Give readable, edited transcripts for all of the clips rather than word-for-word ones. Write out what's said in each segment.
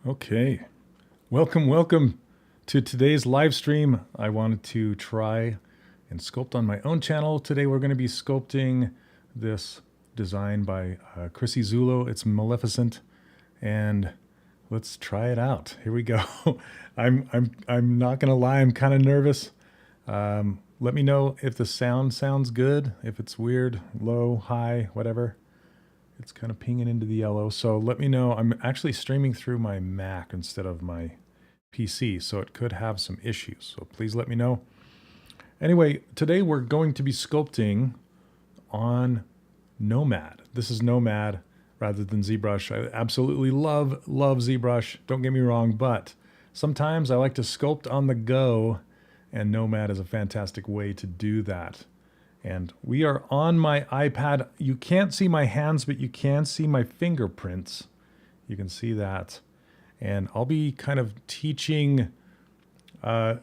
Okay, welcome to today's live stream. I wanted to try and sculpt on my own channel. Today we're going to be sculpting this design by Chrissy Zulo. It's Maleficent, and let's try it out. Here we go. I'm not going to lie, I'm kind of nervous. Let me know if the sound sounds good, if it's weird, low, high, whatever. It's kind of pinging into the yellow, so let me know. I'm actually streaming through my Mac instead of my PC, so it could have some issues, so please let me know. Anyway, today we're going to be sculpting on Nomad. This is Nomad rather than ZBrush. I absolutely love ZBrush, don't get me wrong, but sometimes I like to sculpt on the go, and Nomad is a fantastic way to do that. And we are on my iPad. You can't see my hands, but you can see my fingerprints. You can see that. And I'll be kind of teaching a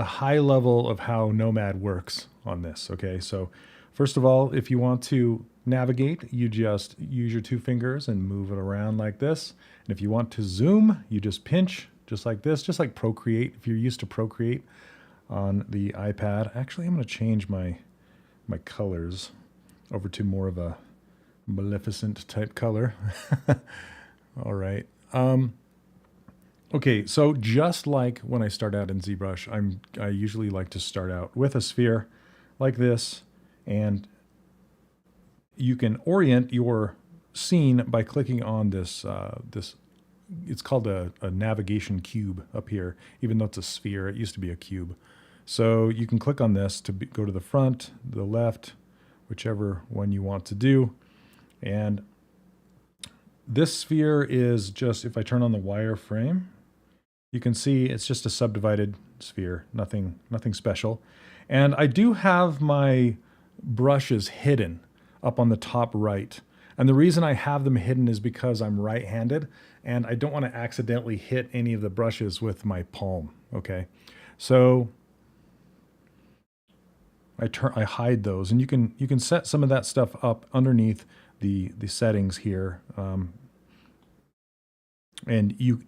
high level of how Nomad works on this, okay? So first of all, if you want to navigate, you just use your two fingers and move it around like this. And if you want to zoom, you just pinch just like this, just like Procreate. If you're used to Procreate on the iPad. Actually, I'm going to change my colors over to more of a Maleficent type color. All right. Okay, so just like when I start out in ZBrush, I usually like to start out with a sphere like this, and you can orient your scene by clicking on this it's called a navigation cube up here, even though it's a sphere. It used to be a cube. So you can click on this to go to the front, the left, whichever one you want to do. And this sphere is just, if I turn on the wireframe, you can see it's just a subdivided sphere, nothing special. And I do have my brushes hidden up on the top right. And the reason I have them hidden is because I'm right-handed and I don't want to accidentally hit any of the brushes with my palm, okay? So I hide those, and you can set some of that stuff up underneath the settings here. And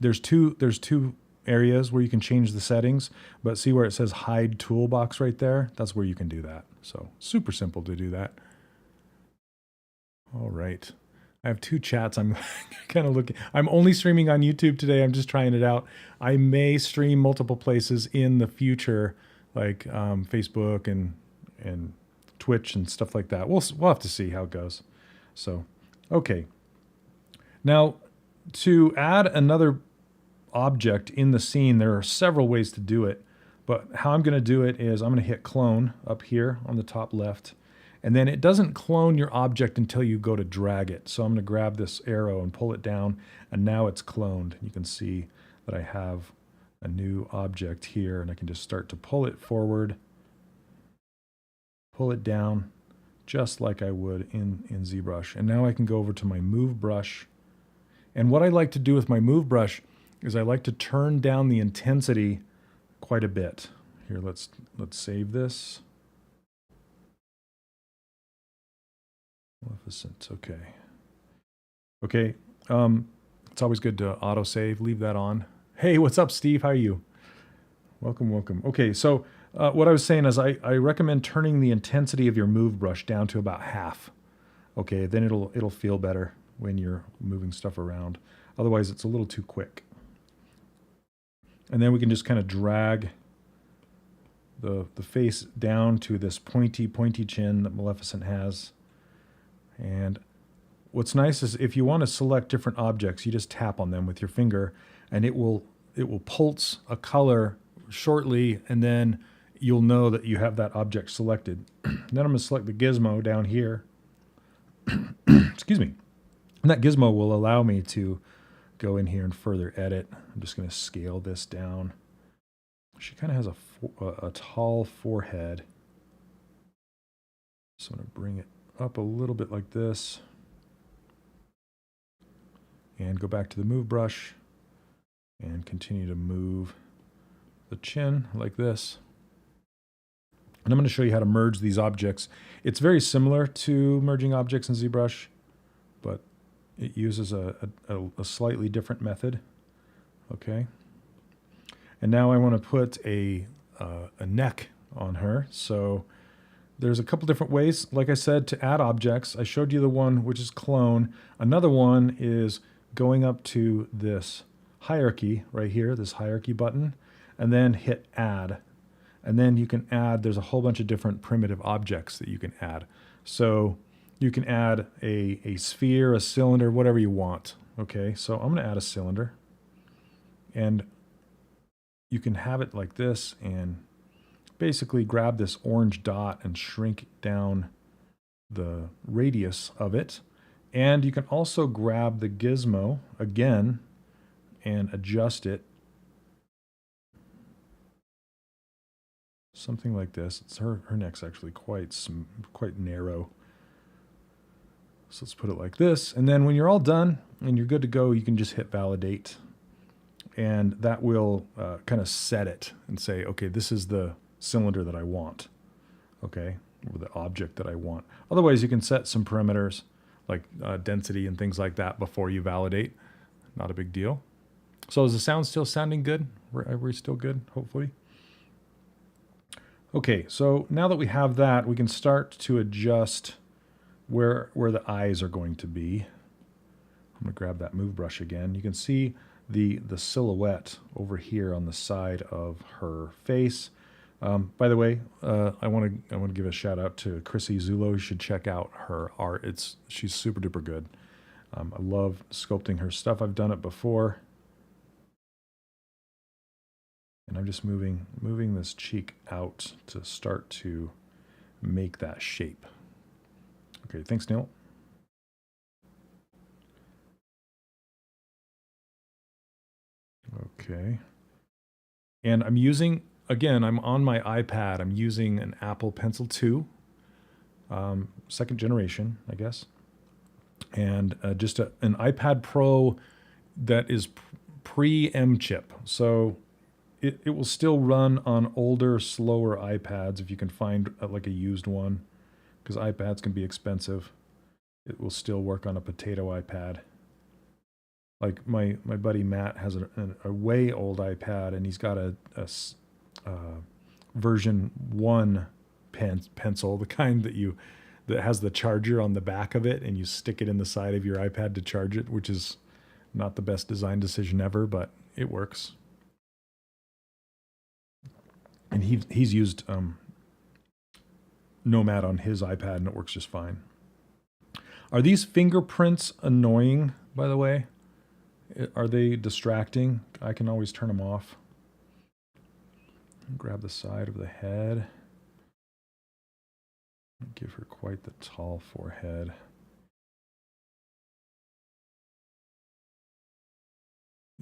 there's two areas where you can change the settings, but see where it says hide toolbox right there? That's where you can do that. So super simple to do that. All right. I have two chats. I'm kind of looking. I'm only streaming on YouTube today. I'm just trying it out. I may stream multiple places in the future, like Facebook and Twitch and stuff like that. We'll have to see how it goes. So, okay. Now, to add another object in the scene, there are several ways to do it. But how I'm going to do it is I'm going to hit clone up here on the top left. And then it doesn't clone your object until you go to drag it. So I'm going to grab this arrow and pull it down, and now it's cloned. You can see that I have a new object here, and I can just start to pull it forward, pull it down, just like I would in ZBrush. And now I can go over to my Move brush. And what I like to do with my Move brush is I like to turn down the intensity quite a bit. Here, let's save this. Maleficent, okay. Okay, it's always good to autosave, leave that on. Hey, what's up, Steve? How are you? Welcome. Okay, so what I was saying is I recommend turning the intensity of your Move brush down to about half. Okay, then it'll feel better when you're moving stuff around. Otherwise, it's a little too quick. And then we can just kind of drag the face down to this pointy chin that Maleficent has. And what's nice is if you want to select different objects, you just tap on them with your finger, and it will pulse a color shortly, and then you'll know that you have that object selected. Then I'm going to select the gizmo down here. Excuse me. And that gizmo will allow me to go in here and further edit. I'm just going to scale this down. She kind of has a tall forehead. So I'm going to bring it up a little bit like this. And go back to the Move brush and continue to move the chin like this. And I'm going to show you how to merge these objects. It's very similar to merging objects in ZBrush, but it uses a slightly different method. Okay. And now I want to put a neck on her. So there's a couple different ways, like I said, to add objects. I showed you the one which is clone. Another one is going up to this hierarchy right here, this hierarchy button, and then hit add. And then you can add, there's a whole bunch of different primitive objects that you can add. So you can add a sphere, a cylinder, whatever you want. Okay, so I'm going to add a cylinder. And you can have it like this and basically grab this orange dot and shrink down the radius of it. And you can also grab the gizmo again and adjust it. Something like this. It's her neck's actually quite narrow. So let's put it like this. And then when you're all done and you're good to go, you can just hit validate. And that will kind of set it and say, okay, this is the cylinder that I want, okay, or the object that I want. Otherwise, you can set some parameters like density and things like that before you validate. Not a big deal. So is the sound still sounding good? Are we still good, hopefully? Okay, so now that we have that, we can start to adjust where the eyes are going to be. I'm going to grab that move brush again. You can see the silhouette over here on the side of her face. By the way, I want to give a shout out to Chrissy Zulo. You should check out her art. She's super duper good. I love sculpting her stuff. I've done it before. And I'm just moving this cheek out to start to make that shape. Okay, thanks, Neil. Okay. And I'm using, again, I'm on my iPad. I'm using an Apple Pencil 2, second generation, I guess. And just an iPad Pro that is pre-M chip. So it will still run on older, slower iPads if you can find like a used one, because iPads can be expensive. It will still work on a potato iPad. Like my buddy Matt has a way old iPad, and he's got a version 1 pencil, the kind that has the charger on the back of it, and you stick it in the side of your iPad to charge it, which is not the best design decision ever, but it works. And he's used Nomad on his iPad, and it works just fine. Are these fingerprints annoying, by the way? Are they distracting? I can always turn them off. Grab the side of the head. Give her quite the tall forehead.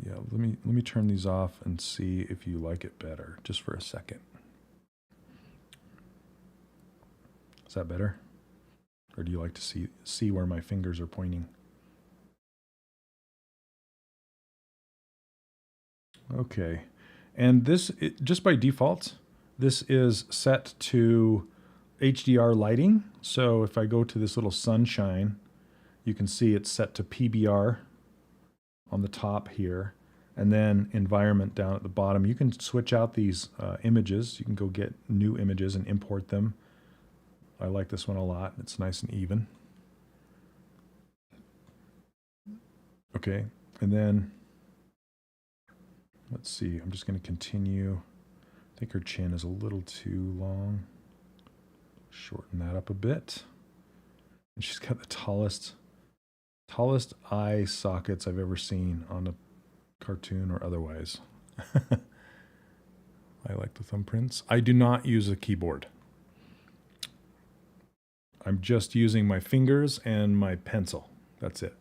Yeah, let me turn these off and see if you like it better, just for a second. Is that better? Or do you like to see where my fingers are pointing? Okay, and this, just by default, this is set to HDR lighting. So if I go to this little sunshine, you can see it's set to PBR on the top here, and then environment down at the bottom. You can switch out these images. You can go get new images and import them. I like this one a lot. It's nice and even. Okay, and then let's see, I'm just going to continue. I think her chin is a little too long. Shorten that up a bit. And she's got the tallest eye sockets I've ever seen on a cartoon or otherwise. I like the thumbprints. I do not use a keyboard. I'm just using my fingers and my pencil. That's it.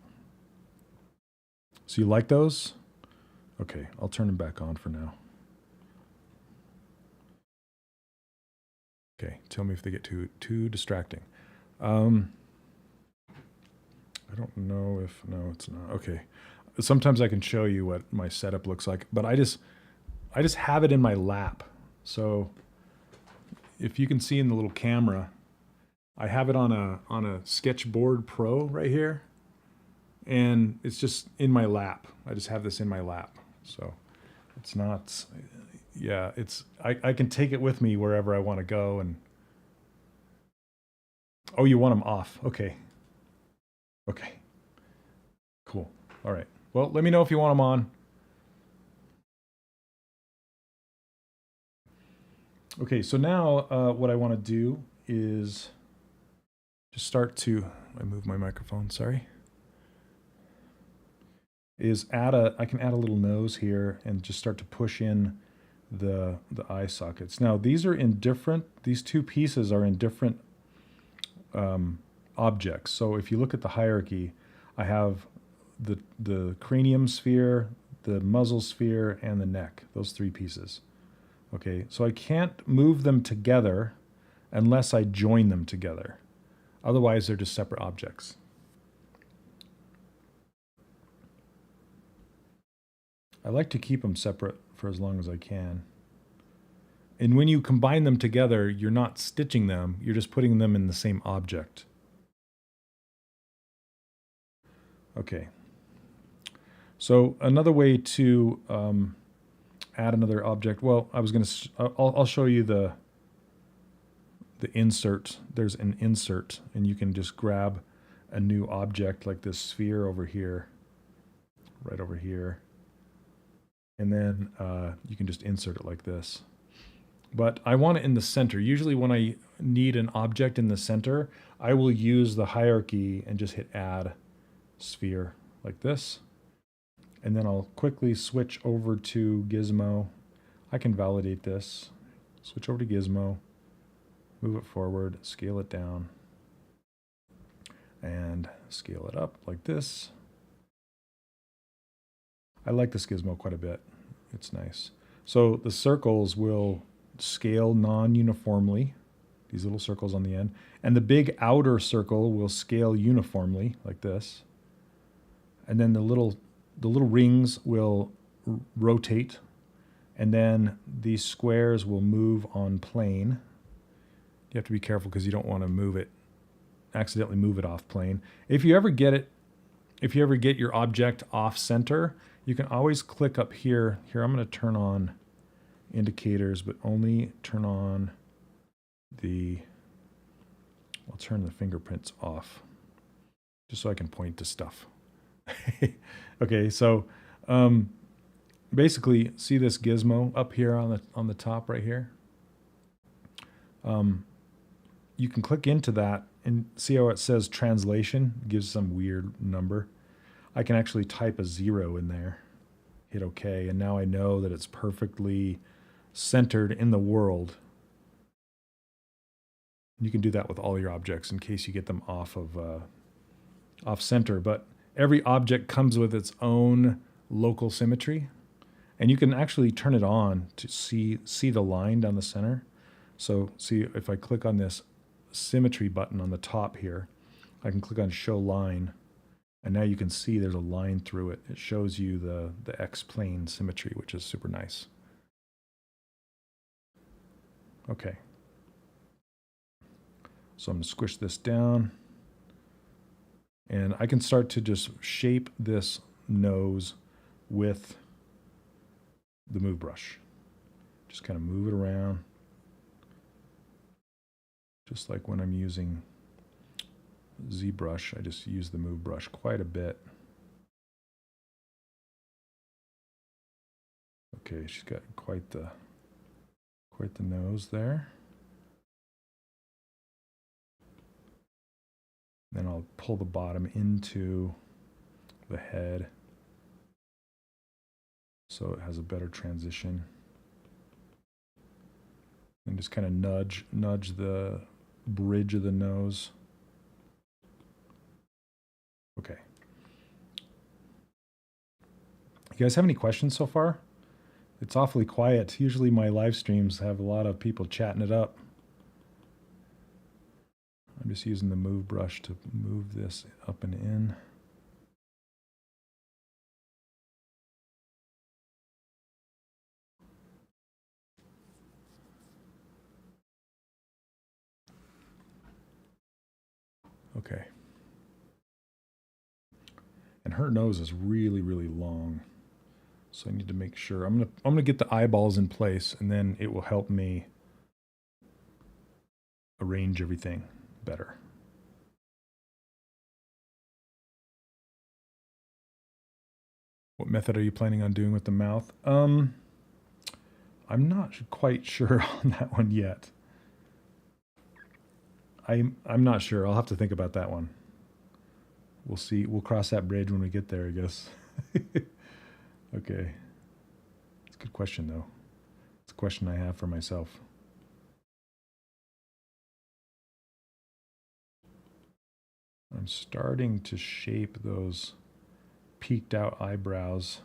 So you like those? Okay, I'll turn them back on for now. Okay, tell me if they get too distracting. I don't know if, no, it's not. Okay, sometimes I can show you what my setup looks like, but I just have it in my lap. So if you can see in the little camera, I have it on a Sketchboard Pro right here, and it's just in my lap. I just have this in my lap. So It's not, yeah, it's, I can take it with me wherever I want to go. And oh, you want them off. Okay. Okay. Cool. All right. Well, let me know if you want them on. Okay, so now what I want to do is just start to, I move my microphone, sorry, is I can add a little nose here and just start to push in the eye sockets. Now these are in different, these two pieces are in different objects. So if you look at the hierarchy, I have the cranium sphere, the muzzle sphere, and the neck, those three pieces. Okay, so I can't move them together unless I join them together. Otherwise, they're just separate objects. I like to keep them separate for as long as I can. And when you combine them together, you're not stitching them, you're just putting them in the same object. Okay. So another way to add another object, well, I was going to, I'll show you the insert. There's an insert, and you can just grab a new object like this sphere over here, right over here. And then you can just insert it like this. But I want it in the center. Usually when I need an object in the center, I will use the hierarchy and just hit add sphere like this. And then I'll quickly switch over to Gizmo. I can validate this. Switch over to Gizmo, move it forward, scale it down, and scale it up like this. I like this gizmo quite a bit. It's nice. So the circles will scale non-uniformly, these little circles on the end, and the big outer circle will scale uniformly like this. And then the little rings will rotate, and then these squares will move on plane. You have to be careful because you don't want to move it, accidentally move it off plane. If you ever get your object off center, you can always click up here. Here, I'm going to turn on indicators, but only turn on I'll turn the fingerprints off, just so I can point to stuff. Okay, so basically, see this gizmo up here on the top right here? You can click into that and see how it says translation, it gives some weird number. I can actually type a 0 in there, hit OK, and now I know that it's perfectly centered in the world. You can do that with all your objects in case you get them off center, but every object comes with its own local symmetry, and you can actually turn it on to see the line down the center. So see, if I click on this symmetry button on the top here, I can click on show line, and now you can see there's a line through it. It shows you the X-plane symmetry, which is super nice. Okay. So I'm going to squish this down, and I can start to just shape this nose with the move brush. Just kind of move it around, just like when I'm using ZBrush. I just use the move brush quite a bit. Okay, she's got quite the nose there. Then I'll pull the bottom into the head so it has a better transition. And just kind of nudge the bridge of the nose. Okay. You guys have any questions so far? It's awfully quiet. Usually my live streams have a lot of people chatting it up. I'm just using the move brush to move this up and in. Okay. And her nose is really, really long. So I need to make sure. I'm gonna get the eyeballs in place, and then it will help me arrange everything better. What method are you planning on doing with the mouth? I'm not quite sure on that one yet. I'm not sure. I'll have to think about that one. We'll see. We'll cross that bridge when we get there, I guess. Okay. It's a good question, though. It's a question I have for myself. I'm starting to shape those peaked out eyebrows.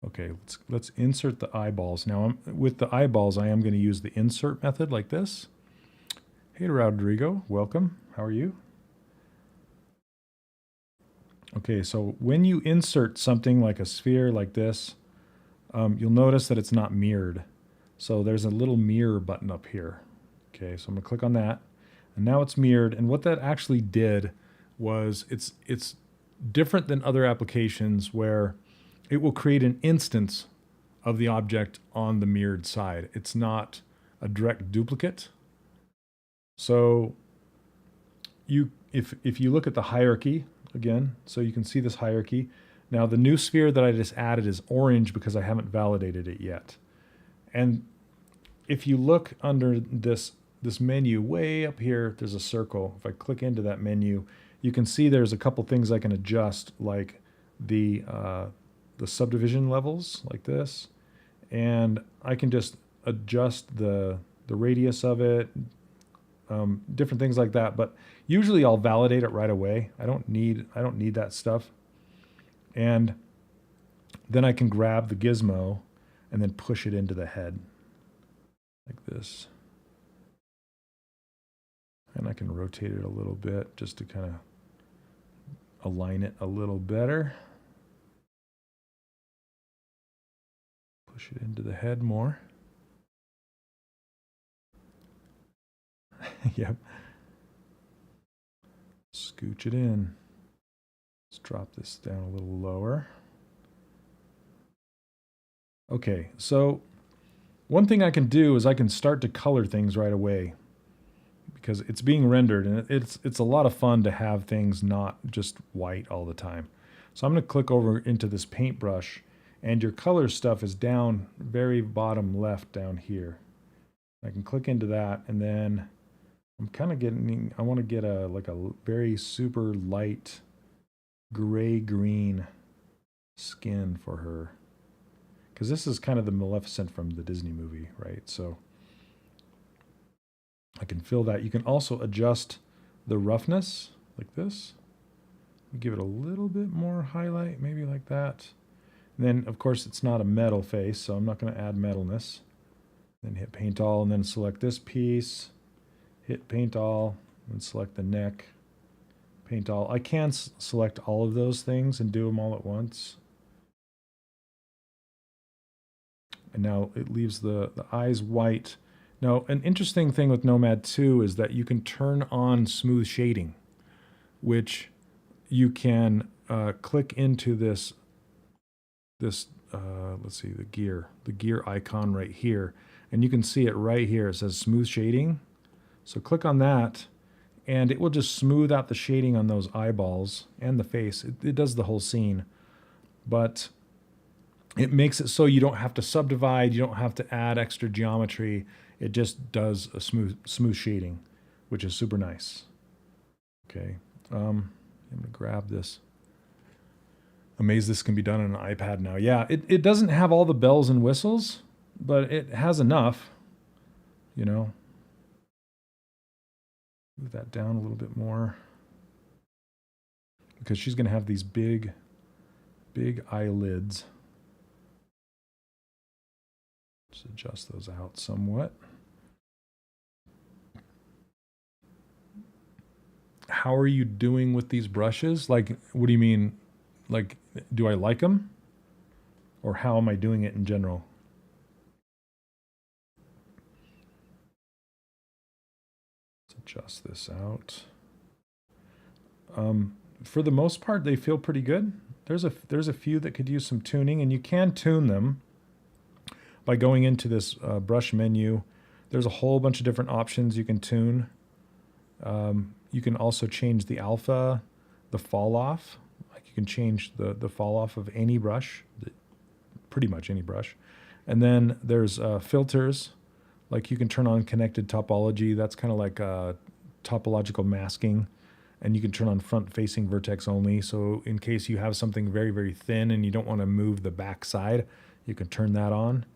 Okay, let's insert the eyeballs. Now, with the eyeballs, I am going to use the insert method like this. Hey, Rodrigo, welcome. How are you? Okay, so when you insert something like a sphere like this, you'll notice that it's not mirrored. So there's a little mirror button up here. Okay, so I'm going to click on that. And now it's mirrored. And what that actually did was it's different than other applications where it will create an instance of the object on the mirrored side. It's not a direct duplicate. So if you look at the hierarchy again, so you can see this hierarchy. Now the new sphere that I just added is orange because I haven't validated it yet. And if you look under this menu way up here, there's a circle. If I click into that menu, you can see there's a couple things I can adjust, like the subdivision levels like this, and I can just adjust the radius of it, different things like that. But usually I'll validate it right away. I don't need that stuff. And then I can grab the gizmo and then push it into the head like this. And I can rotate it a little bit just to kind of align it a little better. Push it into the head more. Yep. Scooch it in. Let's drop this down a little lower. Okay, so one thing I can do is I can start to color things right away because it's being rendered, and it's a lot of fun to have things not just white all the time. So I'm going to click over into this paintbrush, and your color stuff is down very bottom left down here. I can click into that, and then I'm kind of getting, I want to get a very super light gray-green skin for her. Because this is kind of the Maleficent from the Disney movie, right? So I can fill that. You can also adjust the roughness like this. Give it a little bit more highlight, maybe like that. And then, of course, it's not a metal face, so I'm not going to add metalness. Then hit Paint All, and then select this piece. Hit Paint All, and select the neck. Paint All. I can select all of those things and do them all at once. And now it leaves the eyes white. Now, an interesting thing with Nomad 2 is that you can turn on smooth shading, which you can click into this let's see, the gear icon right here, and you can see it right here. It says smooth shading. So click on that, and it will just smooth out the shading on those eyeballs and the face. It does the whole scene, but it makes it so you don't have to subdivide, you don't have to add extra geometry. It just does a smooth shading, which is super nice. Okay, I'm gonna grab this. Amazed this can be done on an iPad now. Yeah, it doesn't have all the bells and whistles, but it has enough, you know. Move that down a little bit more, because she's gonna have these big eyelids. Just adjust those out somewhat. How are you doing with these brushes? Like, what do you mean? Like, do I like them? Or how am I doing it in general? Let's adjust this out. for the most part, they feel pretty good. There's a few that could use some tuning, and you can tune them by going into this brush menu. There's a whole bunch of different options you can tune. You can also change the alpha, the fall off. Like you can change the fall off of any brush, pretty much any brush. And then there's filters. Like you can turn on connected topology. That's kind of like topological masking. And you can turn on front-facing vertex only. So in case you have something very, very thin and you don't want to move the back side, you can turn that on.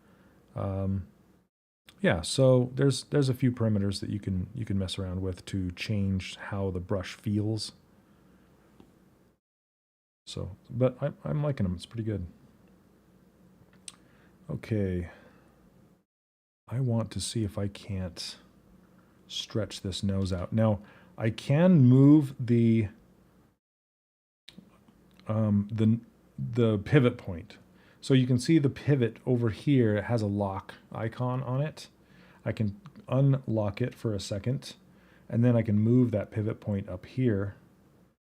Yeah, so there's a few parameters that you can mess around with to change how the brush feels. So, but I'm liking them. It's pretty good. Okay. I want to see if I can't stretch this nose out. Now, I can move the pivot point. So you can see the pivot over here. It has a lock icon on it. I can unlock it for a second, and then I can move that pivot point up here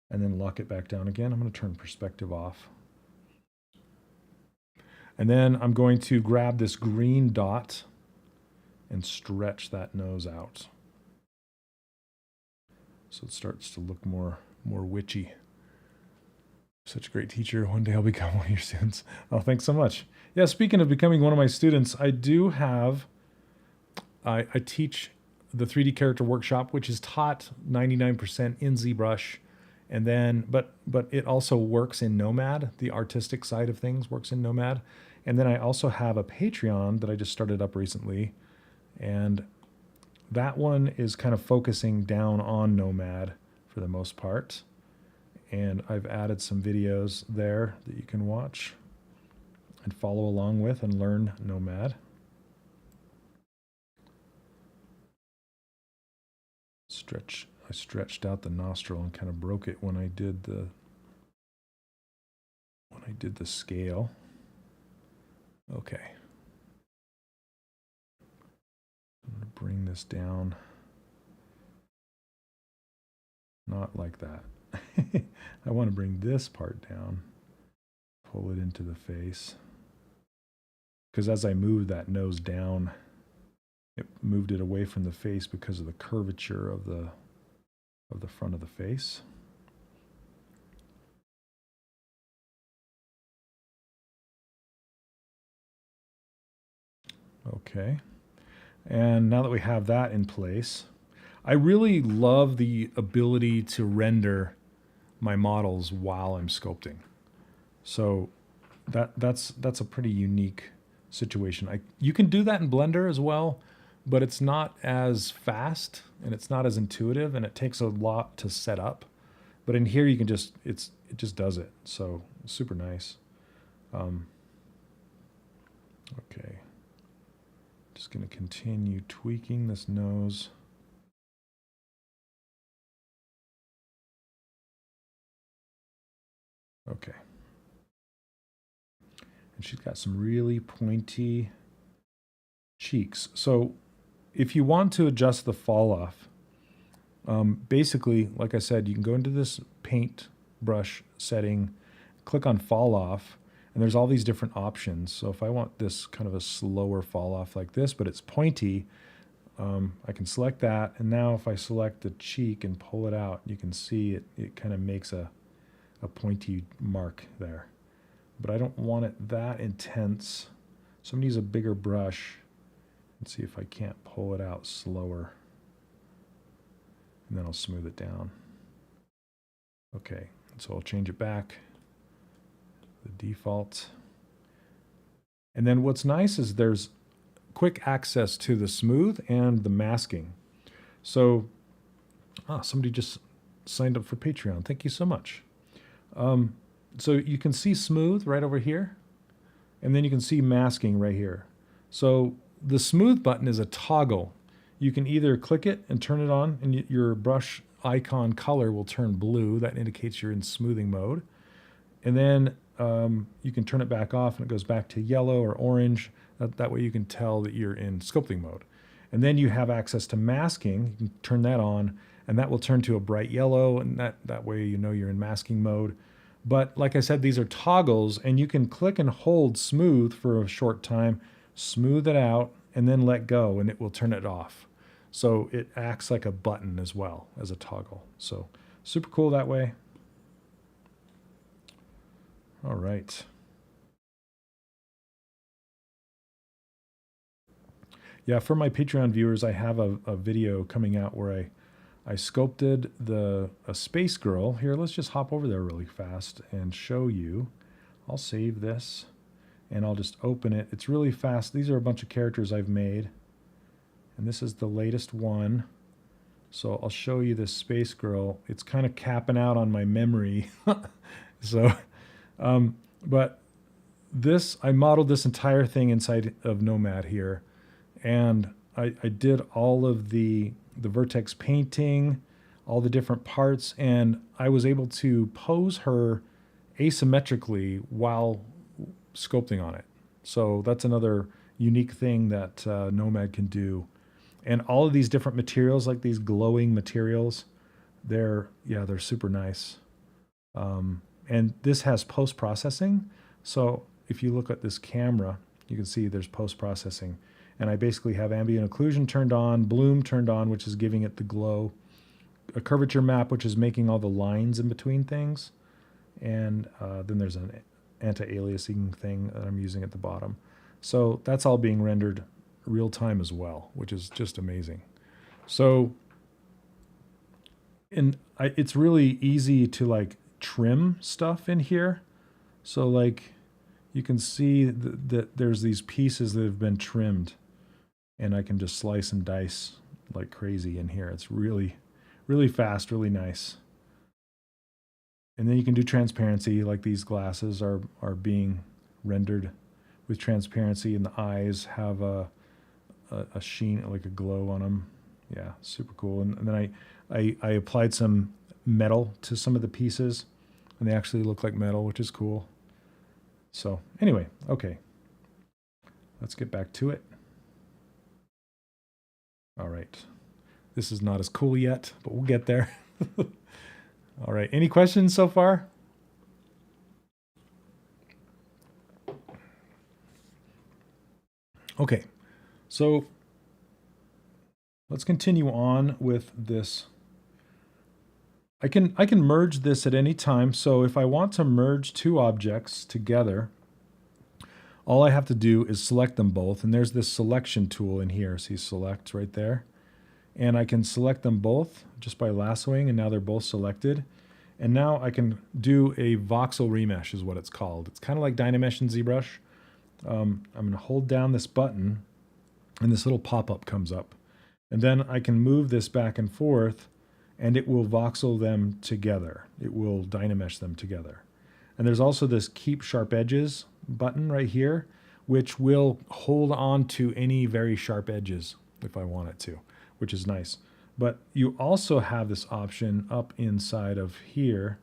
and then lock it back down again. I'm going to turn perspective off. And then I'm going to grab this green dot and stretch that nose out. So it starts to look more witchy. Such a great teacher. One day I'll become one of your students. Oh, thanks so much. Yeah, speaking of becoming one of my students, I do have, I teach the 3D character workshop, which is taught 99% in ZBrush. And then, but it also works in Nomad. The artistic side of things works in Nomad. And then I also have a Patreon that I just started up recently. And that one is kind of focusing down on Nomad for the most part. And I've added some videos there that you can watch and follow along with and learn Nomad. I stretched out the nostril and kind of broke it when I did the scale. Okay. I'm going to bring this down. Not like that. I want to bring this part down, pull it into the face. Because as I moved that nose down, it moved it away from the face because of the curvature of the front of the face. Okay. And now that we have that in place, I really love the ability to render my models while I'm sculpting. So that's a pretty unique situation. You can do that in Blender as well, but it's not as fast and it's not as intuitive and it takes a lot to set up. But in here you can just it just does it. So super nice. Okay. Just going to continue tweaking this nose. Okay. And she's got some really pointy cheeks. So if you want to adjust the fall off, basically, like I said, you can go into this paint brush setting, click on fall off, and there's all these different options. So if I want this kind of a slower fall off like this, but it's pointy, I can select that. And now if I select the cheek and pull it out, you can see it kind of makes a pointy mark there. But I don't want it that intense. So I'm going to use a bigger brush and see if I can't pull it out slower. And then I'll smooth it down. Okay, so I'll change it back. The default. And then what's nice is there's quick access to the smooth and the masking. So, somebody just signed up for Patreon. Thank you so much. So you can see smooth right over here, and then you can see masking right here. So the smooth button is a toggle. You can either click it and turn it on, and your brush icon color will turn blue. That indicates you're in smoothing mode. And then you can turn it back off, and it goes back to yellow or orange. That way you can tell that you're in sculpting mode. And then you have access to masking. You can turn that on, and that will turn to a bright yellow, and that way you know you're in masking mode. But like I said, these are toggles, and you can click and hold smooth for a short time, smooth it out, and then let go, and it will turn it off. So it acts like a button as well as a toggle. So super cool that way. All right. Yeah, for my Patreon viewers, I have a video coming out where I sculpted a space girl. Here, let's just hop over there really fast and show you. I'll save this and I'll just open it. It's really fast. These are a bunch of characters I've made, and this is the latest one. So I'll show you this space girl. It's kind of capping out on my memory. So, but this, I modeled this entire thing inside of Nomad here. And I did all of the vertex painting, all the different parts, and I was able to pose her asymmetrically while sculpting on it. So that's another unique thing that Nomad can do. And all of these different materials, like these glowing materials, they're super nice. And this has post-processing. So if you look at this camera, you can see there's post-processing. And I basically have ambient occlusion turned on, bloom turned on, which is giving it the glow, a curvature map, which is making all the lines in between things, and then there's an anti-aliasing thing that I'm using at the bottom. So that's all being rendered real time as well, which is just amazing. So, it's really easy to like trim stuff in here. So like you can see that there's these pieces that have been trimmed, and I can just slice and dice like crazy in here. It's really, really fast, really nice. And then you can do transparency, like these glasses are being rendered with transparency, and the eyes have a sheen, like a glow on them. Yeah, super cool. And then I applied some metal to some of the pieces, and they actually look like metal, which is cool. So anyway, okay, let's get back to it. All right, this is not as cool yet, but we'll get there. All right, any questions so far? Okay, so let's continue on with this. I can merge this at any time. So if I want to merge two objects together, all I have to do is select them both, and there's this selection tool in here. See select right there. And I can select them both just by lassoing, and now they're both selected. And now I can do a voxel remesh is what it's called. It's kind of like Dynamesh and ZBrush. I'm going to hold down this button, and this little pop-up comes up. And then I can move this back and forth, and it will voxel them together. It will Dynamesh them together. And there's also this Keep Sharp Edges button right here, which will hold on to any very sharp edges if I want it to, which is nice. But you also have this option up inside of here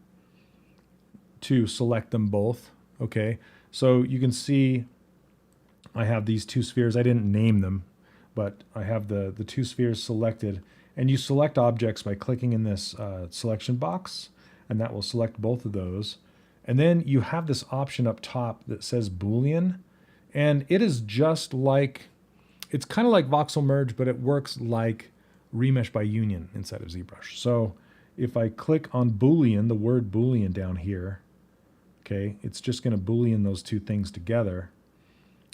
to select them both, okay? So you can see I have these two spheres. I didn't name them, but I have the two spheres selected. And you select objects by clicking in this selection box, and that will select both of those. And then you have this option up top that says Boolean, and it is just like, it's kind of like voxel merge, but it works like remesh by union inside of ZBrush. So if I click on Boolean, the word Boolean down here, okay, it's just going to Boolean those two things together.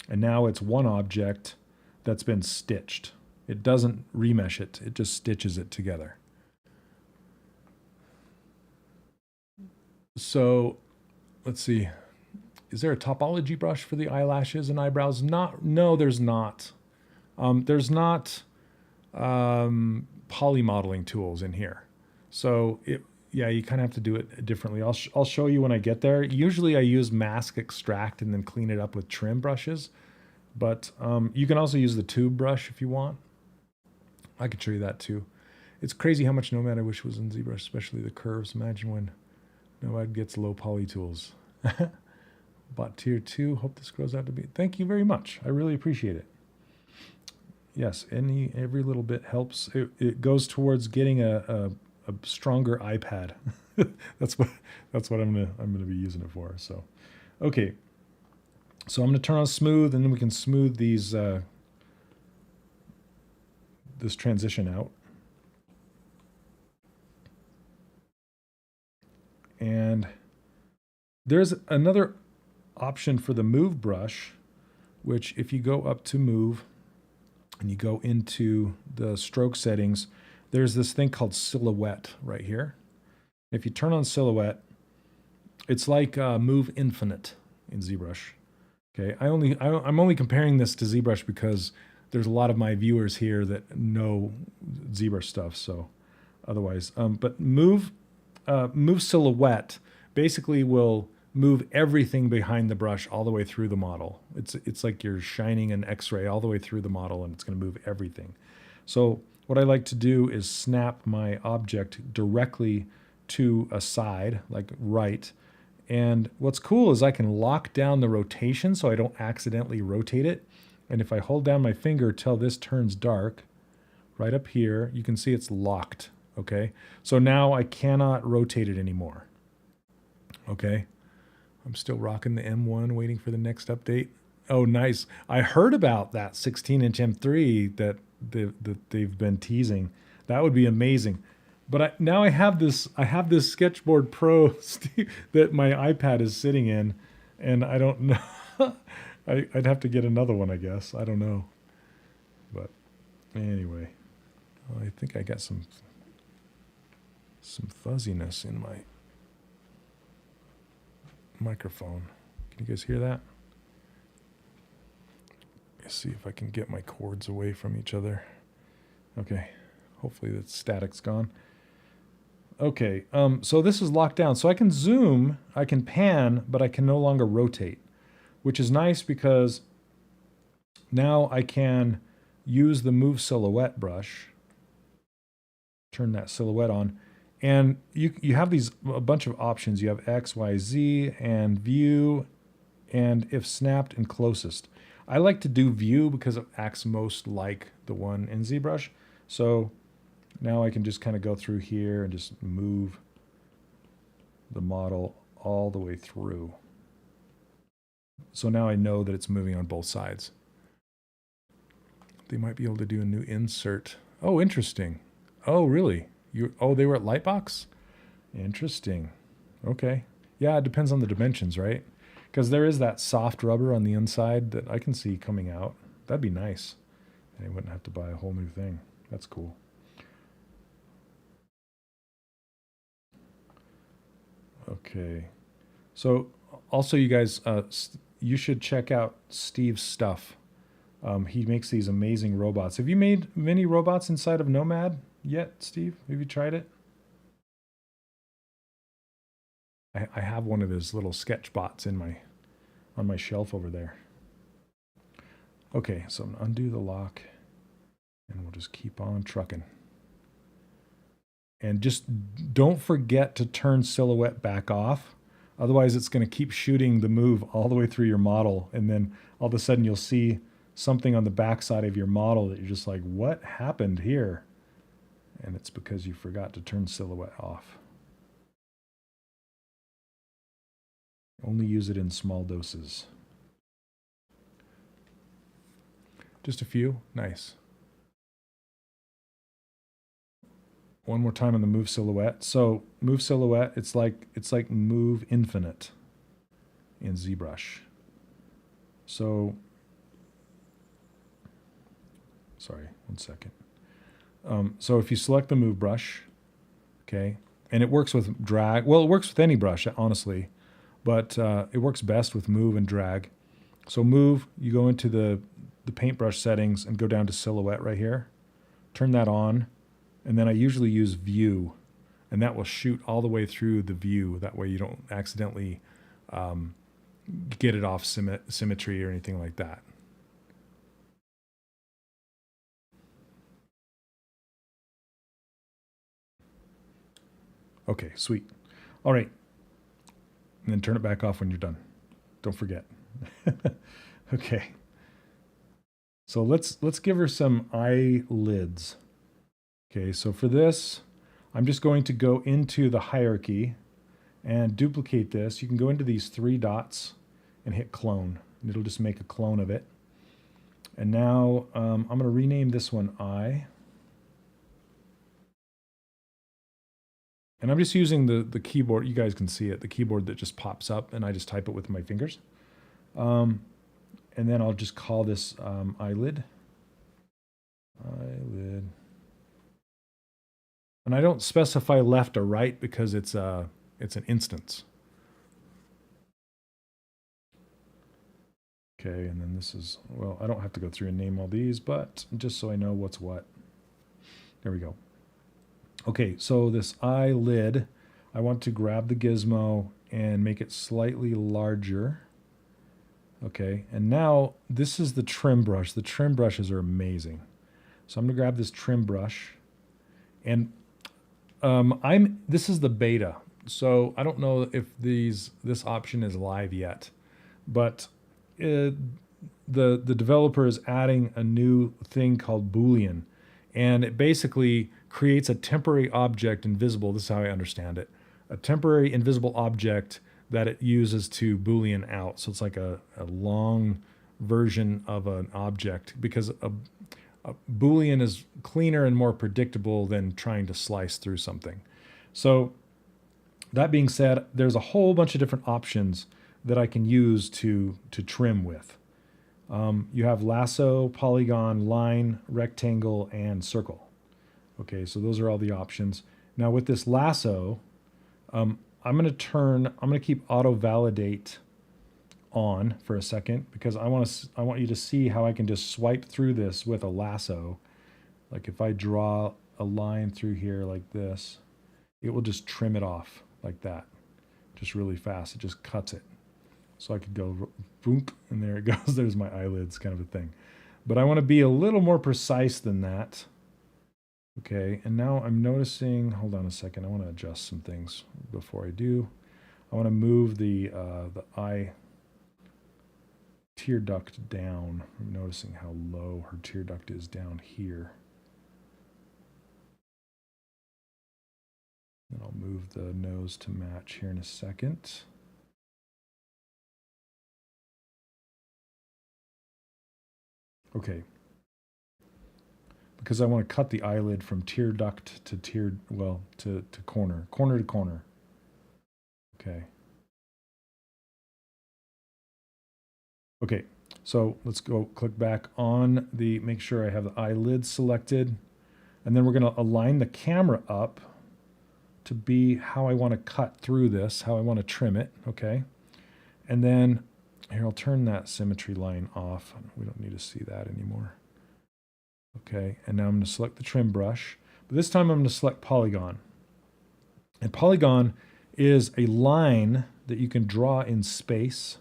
And now it's one object that's been stitched. It doesn't remesh it, it just stitches it together. So let's see, is there a topology brush for the eyelashes and eyebrows? No, there's not. There's not poly modeling tools in here. So yeah, you kind of have to do it differently. I'll show you when I get there. Usually I use mask extract and then clean it up with trim brushes, but you can also use the tube brush if you want. I could show you that too. It's crazy how much Nomad I wish was in ZBrush, especially the curves. Imagine when Nomad gets low poly tools. Bought tier 2. Hope this grows out to be. Thank you very much. I really appreciate it. Yes, every little bit helps. It goes towards getting a stronger iPad. that's what I'm gonna be using it for. So, okay. So I'm gonna turn on smooth, and then we can smooth these this transition out. And there's another option for the move brush, which if you go up to move and you go into the stroke settings, there's this thing called silhouette right here. If you turn on silhouette, it's like move infinite in ZBrush. Okay, I'm only comparing this to ZBrush because there's a lot of my viewers here that know ZBrush stuff. So otherwise, but move silhouette basically will move everything behind the brush all the way through the model. It's like you're shining an X-ray all the way through the model, and it's going to move everything. So what I like to do is snap my object directly to a side, like right. And what's cool is I can lock down the rotation so I don't accidentally rotate it. And if I hold down my finger till this turns dark, right up here, you can see it's locked, okay? So now I cannot rotate it anymore, okay? I'm still rocking the M1, waiting for the next update. Oh, nice. I heard about that 16-inch M3 that they've been teasing. That would be amazing. But now I have this Sketchboard Pro that my iPad is sitting in, and I don't know. I'd have to get another one, I guess. I don't know. But anyway, I think I got some fuzziness in my microphone. Can you guys hear that? Let's see if I can get my cords away from each other. Okay, hopefully the static's gone. Okay, so this is locked down. So I can zoom, I can pan, but I can no longer rotate, which is nice because now I can use the Move Silhouette brush, turn that silhouette on, and you have a bunch of options. You have X, Y, Z, and View, and if snapped and closest. I like to do View because it acts most like the one in ZBrush. So now I can just kind of go through here and just move the model all the way through. So now I know that it's moving on both sides. They might be able to do a new insert. Oh, interesting. Oh, really? They were at Lightbox? Interesting. Okay. Yeah, it depends on the dimensions, right? Because there is that soft rubber on the inside that I can see coming out. That'd be nice. And I wouldn't have to buy a whole new thing. That's cool. Okay. So also you guys, you should check out Steve's stuff. He makes these amazing robots. Have you made many robots inside of Nomad yet, Steve? Have you tried it? I have one of his little sketch bots on my shelf over there. Okay, so I'm gonna undo the lock, and we'll just keep on trucking. And just don't forget to turn silhouette back off. Otherwise, it's going to keep shooting the move all the way through your model, and then all of a sudden you'll see something on the back side of your model that you're just like, what happened here? And it's because you forgot to turn silhouette off. Only use it in small doses. Just a few? Nice. One more time on the move silhouette. So move silhouette, it's like move infinite in ZBrush. So, sorry, one second. So if you select the move brush, okay, and it works with drag. Well, it works with any brush, honestly, but it works best with move and drag. So move, you go into the paintbrush settings and go down to silhouette right here. Turn that on. And then I usually use view, and that will shoot all the way through the view. That way you don't accidentally get it off symmetry or anything like that. Okay, sweet. All right. And then turn it back off when you're done. Don't forget. Okay. So let's give her some eyelids. Okay, so for this, I'm just going to go into the hierarchy and duplicate this. You can go into these three dots and hit clone, and it'll just make a clone of it. And now I'm going to rename this one eye. And I'm just using the keyboard. You guys can see it, the keyboard that just pops up, and I just type it with my fingers. And then I'll just call this eyelid. Eyelid. And I don't specify left or right because it's an instance. Okay, and then this is, well, I don't have to go through and name all these, but just so I know what's what. There we go. Okay, so this eyelid, I want to grab the gizmo and make it slightly larger. Okay, and now this is the trim brush. The trim brushes are amazing. So I'm gonna grab this trim brush, and this is the beta. So I don't know if this option is live yet, but the developer is adding a new thing called Boolean, and it basically creates a temporary object invisible. This is how I understand it. A temporary invisible object that it uses to Boolean out. So it's like a long version of an object, because a Boolean is cleaner and more predictable than trying to slice through something. So that being said, there's a whole bunch of different options that I can use to trim with. You have lasso, polygon, line, rectangle, and circle. Okay, so those are all the options. Now with this lasso, I'm going to keep auto validate on for a second, because I want you to see how I can just swipe through this with a lasso. Like if I draw a line through here like this, it will just trim it off like that, just really fast. It just cuts it. So I could go boom, and there it goes. There's my eyelids, kind of a thing. But I want to be a little more precise than that. Okay, and now I'm noticing, hold on a second, I want to adjust some things before I do. I want to move the eye tear duct down. I'm noticing how low her tear duct is down here. And I'll move the nose to match here in a second. Okay. Because I want to cut the eyelid from tear duct to to corner to corner. Okay. Okay, so let's go click back on make sure I have the eyelid selected, and then we're going to align the camera up to be how I want to cut through this, how I want to trim it, okay? And then here, I'll turn that symmetry line off. We don't need to see that anymore. Okay, and now I'm going to select the trim brush, but this time I'm going to select polygon. And polygon is a line that you can draw in space.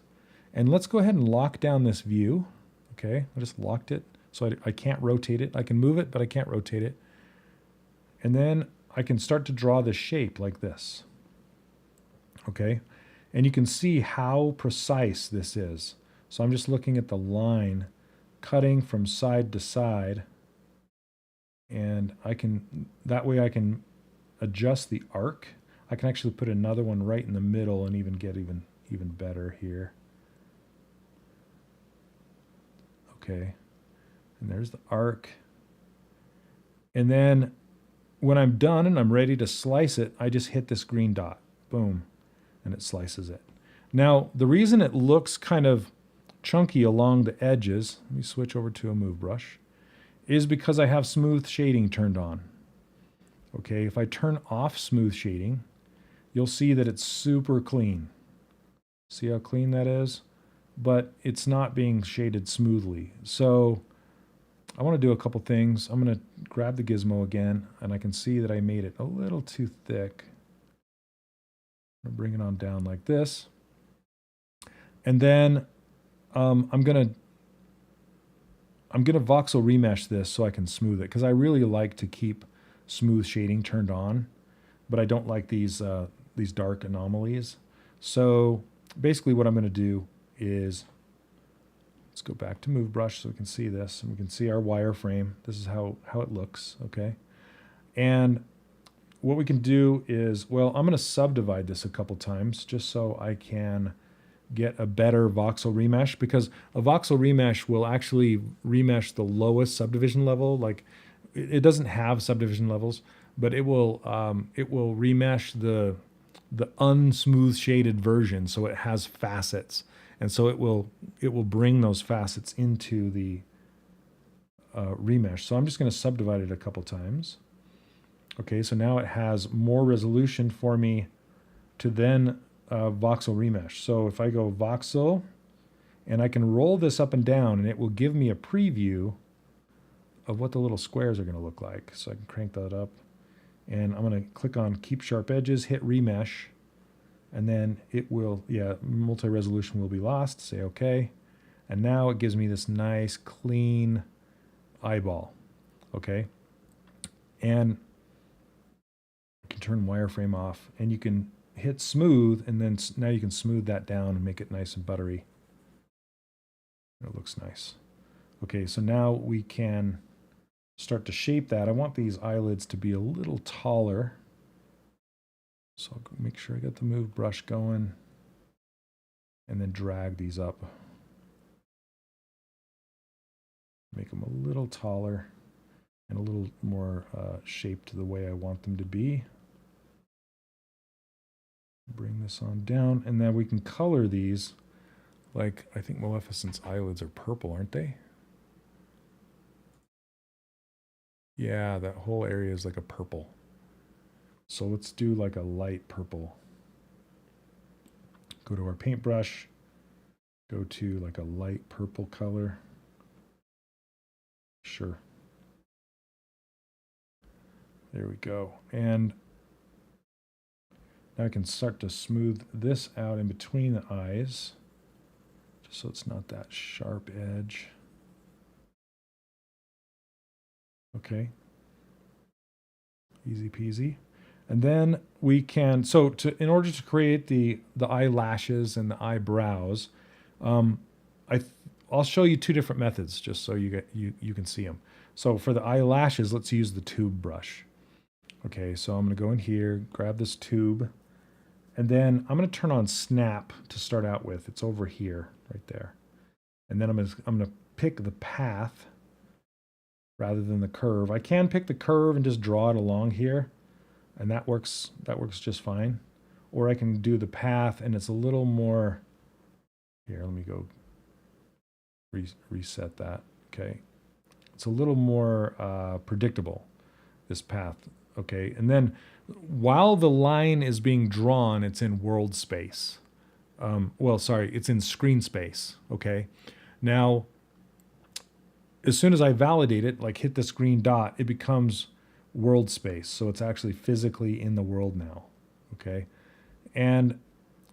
And let's go ahead and lock down this view. Okay, I just locked it, so I can't rotate it. I can move it, but I can't rotate it. And then I can start to draw the shape like this. Okay, and you can see how precise this is. So I'm just looking at the line cutting from side to side, and that way I can adjust the arc. I can actually put another one right in the middle and even get even better here. Okay, and there's the arc. And then when I'm done and I'm ready to slice it, I just hit this green dot, boom, and it slices it. Now, the reason it looks kind of chunky along the edges, let me switch over to a move brush, is because I have smooth shading turned on. Okay, if I turn off smooth shading, you'll see that it's super clean. See how clean that is? But it's not being shaded smoothly. So I want to do a couple things. I'm going to grab the gizmo again, and I can see that I made it a little too thick. I'm going to bring it on down like this. And then I'm going to voxel remesh this so I can smooth it, because I really like to keep smooth shading turned on, but I don't like these dark anomalies. So basically what I'm going to do is Let's go back to Move Brush so we can see this, and we can see our wireframe. This is how it looks, okay? And what we can do is, well, I'm going to subdivide this a couple times just so I can get a better voxel remesh, because a voxel remesh will actually remesh the lowest subdivision level. Like, it doesn't have subdivision levels, but it will remesh the unsmooth shaded version, so it has facets, and so it will bring those facets into the remesh. So I'm just going to subdivide it a couple times. Okay, so now it has more resolution for me to then voxel remesh. So if I go voxel, and I can roll this up and down, and it will give me a preview of what the little squares are going to look like. So I can crank that up, and I'm going to click on Keep Sharp Edges, hit Remesh, and then it will, multi-resolution will be lost. Say OK. And now it gives me this nice, clean eyeball. Okay. And you can turn wireframe off, and you can hit Smooth, and then now you can smooth that down and make it nice and buttery. It looks nice. Okay, so now we can start to shape that. I want these eyelids to be a little taller. So I'll make sure I get the Move Brush going, and then drag these up. Make them a little taller and a little more shaped the way I want them to be. Bring this on down, and then we can color these. Like, I think Maleficent's eyelids are purple, aren't they? Yeah, that whole area is like a purple. So let's do like a light purple. Go to our paintbrush, go to like a light purple color. Sure. There we go. And now I can start to smooth this out in between the eyes, just so it's not that sharp edge. Okay. Easy peasy. And then we can, in order to create the eyelashes and the eyebrows, I'll show you two different methods just so you can see them. So for the eyelashes, let's use the tube brush. Okay, so I'm going to go in here, grab this tube, and then I'm going to turn on snap to start out with. It's over here, right there. And then I'm going to pick the path rather than the curve. I can pick the curve and just draw it along here, and that works just fine. Or I can do the path, and it's a little more, here, let me go reset that. Okay, it's a little more predictable, this path. Okay, and then while the line is being drawn, it's in world space. It's in screen space. Okay, now as soon as I validate it, like hit this green dot, it becomes world space. So it's actually physically in the world now. Okay, and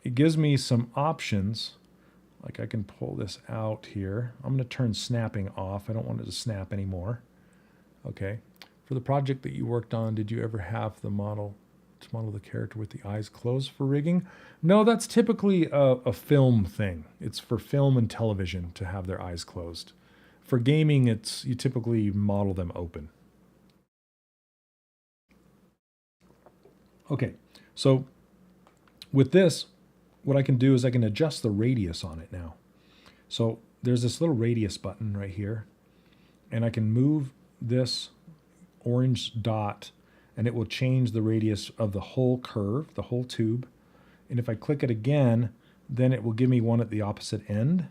it gives me some options. Like I can pull this out here. I'm going to turn snapping off. I don't want it to snap anymore. Okay. For the project that you worked on, did you ever have to model the character with the eyes closed for rigging? No, that's typically a film thing. It's for film and television to have their eyes closed. For gaming, you typically model them open. Okay, so with this, what I can do is I can adjust the radius on it now. So there's this little radius button right here, and I can move this orange dot, and it will change the radius of the whole curve, the whole tube. And if I click it again, then it will give me one at the opposite end.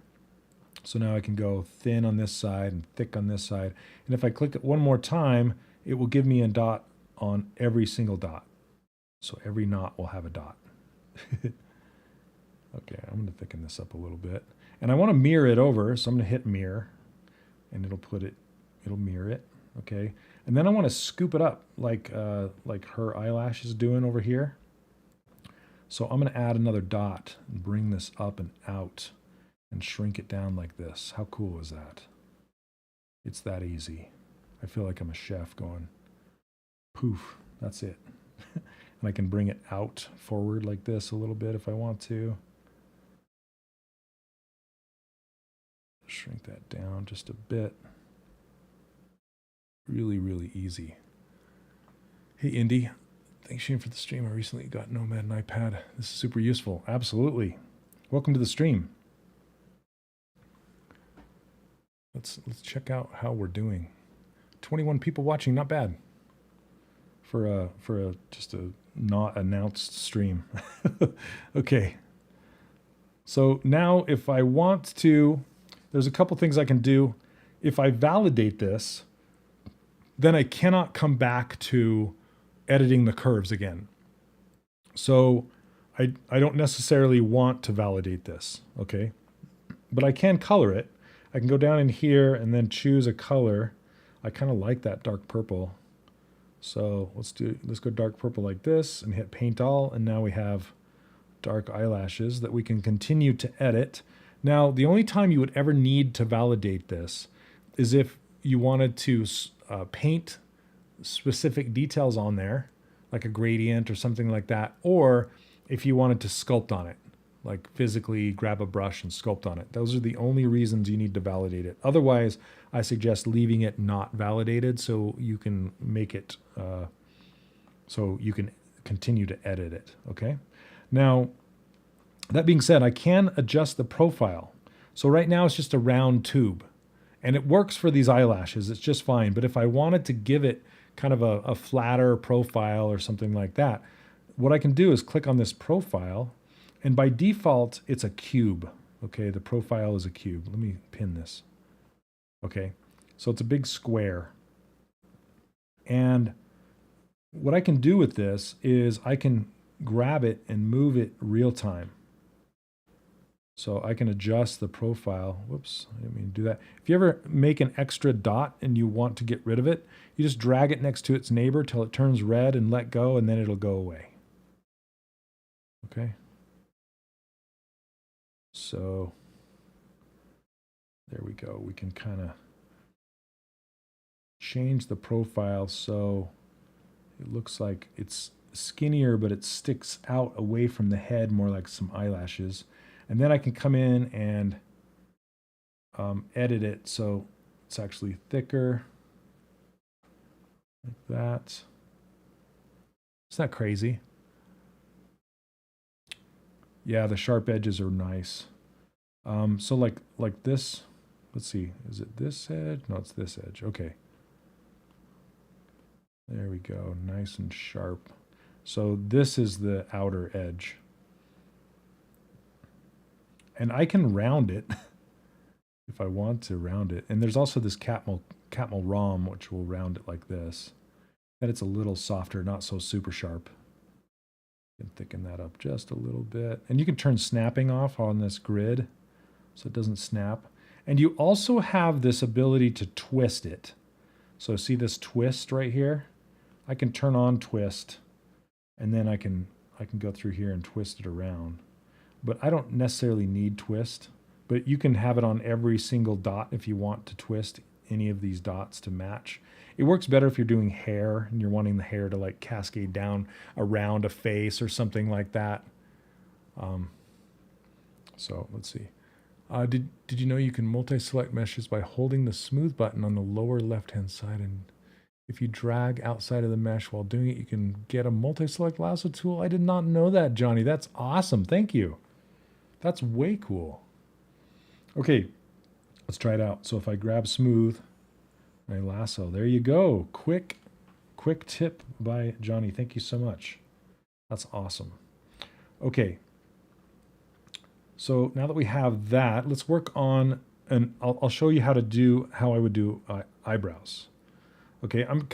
So now I can go thin on this side and thick on this side. And if I click it one more time, it will give me a dot on every single dot. So every knot will have a dot. Okay, I'm going to thicken this up a little bit. And I want to mirror it over, so I'm going to hit mirror, and it'll mirror it. Okay, and then I want to scoop it up like her eyelash is doing over here. So I'm going to add another dot and bring this up and out and shrink it down like this. How cool is that? It's that easy. I feel like I'm a chef going, poof, that's it. And I can bring it out forward like this a little bit if I want to. shrink that down just a bit. Really, really easy. Hey, Indy. Thanks, Shane, for the stream. I recently got Nomad and iPad. This is super useful. Absolutely. Welcome to the stream. Let's check out how we're doing. 21 people watching, not bad. For just a not announced stream. Okay. So now if I want to, there's a couple things I can do. If I validate this, then I cannot come back to editing the curves again. So I don't necessarily want to validate this, okay? But I can color it. I can go down in here and then choose a color. I kind of like that dark purple. So let's go dark purple like this and hit paint all. And now we have dark eyelashes that we can continue to edit. Now, the only time you would ever need to validate this is if you wanted to paint specific details on there, like a gradient or something like that, or if you wanted to sculpt on it, like physically grab a brush and sculpt on it. Those are the only reasons you need to validate it. Otherwise, I suggest leaving it not validated so you can make it, so you can continue to edit it, okay? Now, that being said, I can adjust the profile. So right now it's just a round tube. And it works for these eyelashes, it's just fine. But if I wanted to give it kind of a flatter profile or something like that, what I can do is click on this profile, and by default, it's a cube. Okay, the profile is a cube. Let me pin this. Okay, so it's a big square. And what I can do with this is I can grab it and move it real time. So I can adjust the profile. Whoops, I didn't mean to do that. If you ever make an extra dot and you want to get rid of it, you just drag it next to its neighbor till it turns red and let go, and then it'll go away. Okay. So there we go. We can kind of change the profile so it looks like it's skinnier, but it sticks out away from the head, more like some eyelashes. And then I can come in and edit it so it's actually thicker, like that. It's not crazy. Yeah, the sharp edges are nice. So like this, let's see, is it this edge? No, it's this edge, okay. There we go, nice and sharp. So this is the outer edge. And I can round it if I want to round it. And there's also this Catmull ROM, which will round it like this. And it's a little softer, not so super sharp. You can thicken that up just a little bit. And you can turn snapping off on this grid so it doesn't snap. And you also have this ability to twist it. So see this twist right here? I can turn on twist, and then I can go through here and twist it around. But I don't necessarily need twist, but you can have it on every single dot if you want to twist any of these dots to match. It works better if you're doing hair and you're wanting the hair to like cascade down around a face or something like that. So let's see. Did you know you can multi-select meshes by holding the smooth button on the lower left-hand side, and if you drag outside of the mesh while doing it, you can get a multi-select lasso tool? I did not know that, Johnny. That's awesome. Thank you. That's way cool. Okay, let's try it out. So if I grab smooth, my lasso, there you go. Quick tip by Johnny. Thank you so much. That's awesome. Okay. So now that we have that, let's work on, and I'll show you how I would do eyebrows. Okay, I'm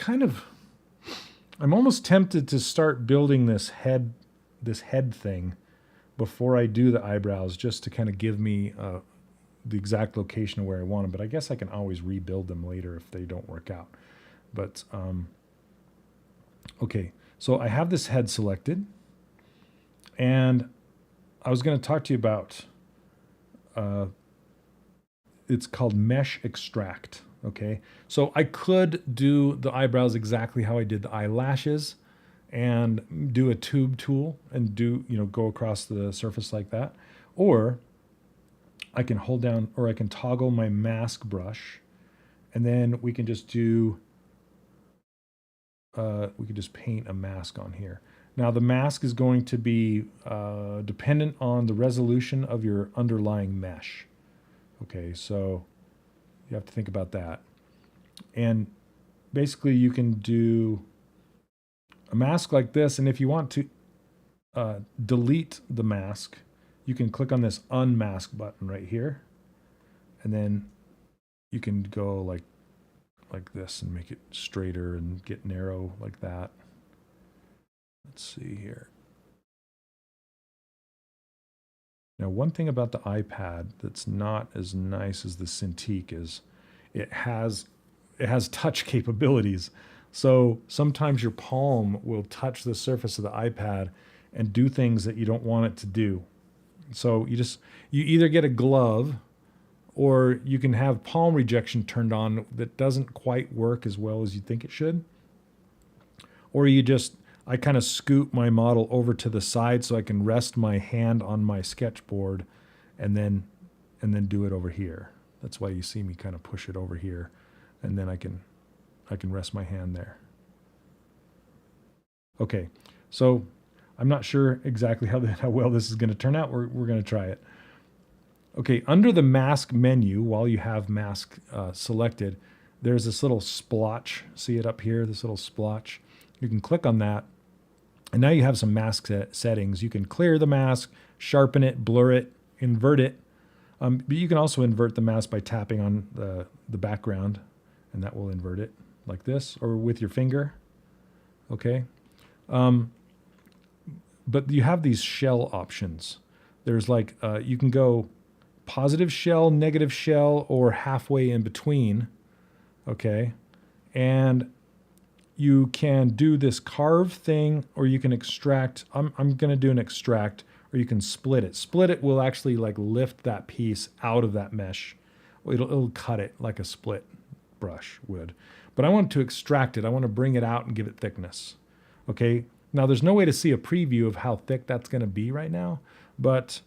almost tempted to start building this head thing before I do the eyebrows, just to kind of give me the exact location of where I want them. But I guess I can always rebuild them later if they don't work out. But okay, so I have this head selected, and I was going to talk to you about, it's called Mesh Extract, okay? So I could do the eyebrows exactly how I did the eyelashes and do a tube tool and go across the surface like that. Or I can hold down, or I can toggle my mask brush, and then we can just do, we can just paint a mask on here. Now the mask is going to be dependent on the resolution of your underlying mesh. Okay, so you have to think about that. And basically you can do a mask like this, and if you want to delete the mask, you can click on this unmask button right here, and then you can go like this and make it straighter and get narrow like that. Let's see here. Now, one thing about the iPad that's not as nice as the Cintiq is it has touch capabilities. So sometimes your palm will touch the surface of the iPad and do things that you don't want it to do. So you either get a glove, or you can have palm rejection turned on that doesn't quite work as well as you think it should. Or I kind of scoot my model over to the side so I can rest my hand on my sketchboard and then do it over here. That's why you see me kind of push it over here, and then I can rest my hand there. Okay, so I'm not sure exactly how well this is going to turn out. We're going to try it. Okay, under the mask menu, while you have mask selected, there's this little splotch. See it up here, this little splotch? You can click on that, and now you have some mask settings. You can clear the mask, sharpen it, blur it, invert it. But you can also invert the mask by tapping on the background, and that will invert it like this, or with your finger. Okay. But you have these shell options. There's like, you can go positive shell, negative shell, or halfway in between. Okay. And you can do this carve thing, or you can extract. I'm going to do an extract, or you can split it. Split it will actually like lift that piece out of that mesh. It'll cut it like a split brush would. But I want to extract it. I want to bring it out and give it thickness. Okay. Now there's no way to see a preview of how thick that's going to be right now, but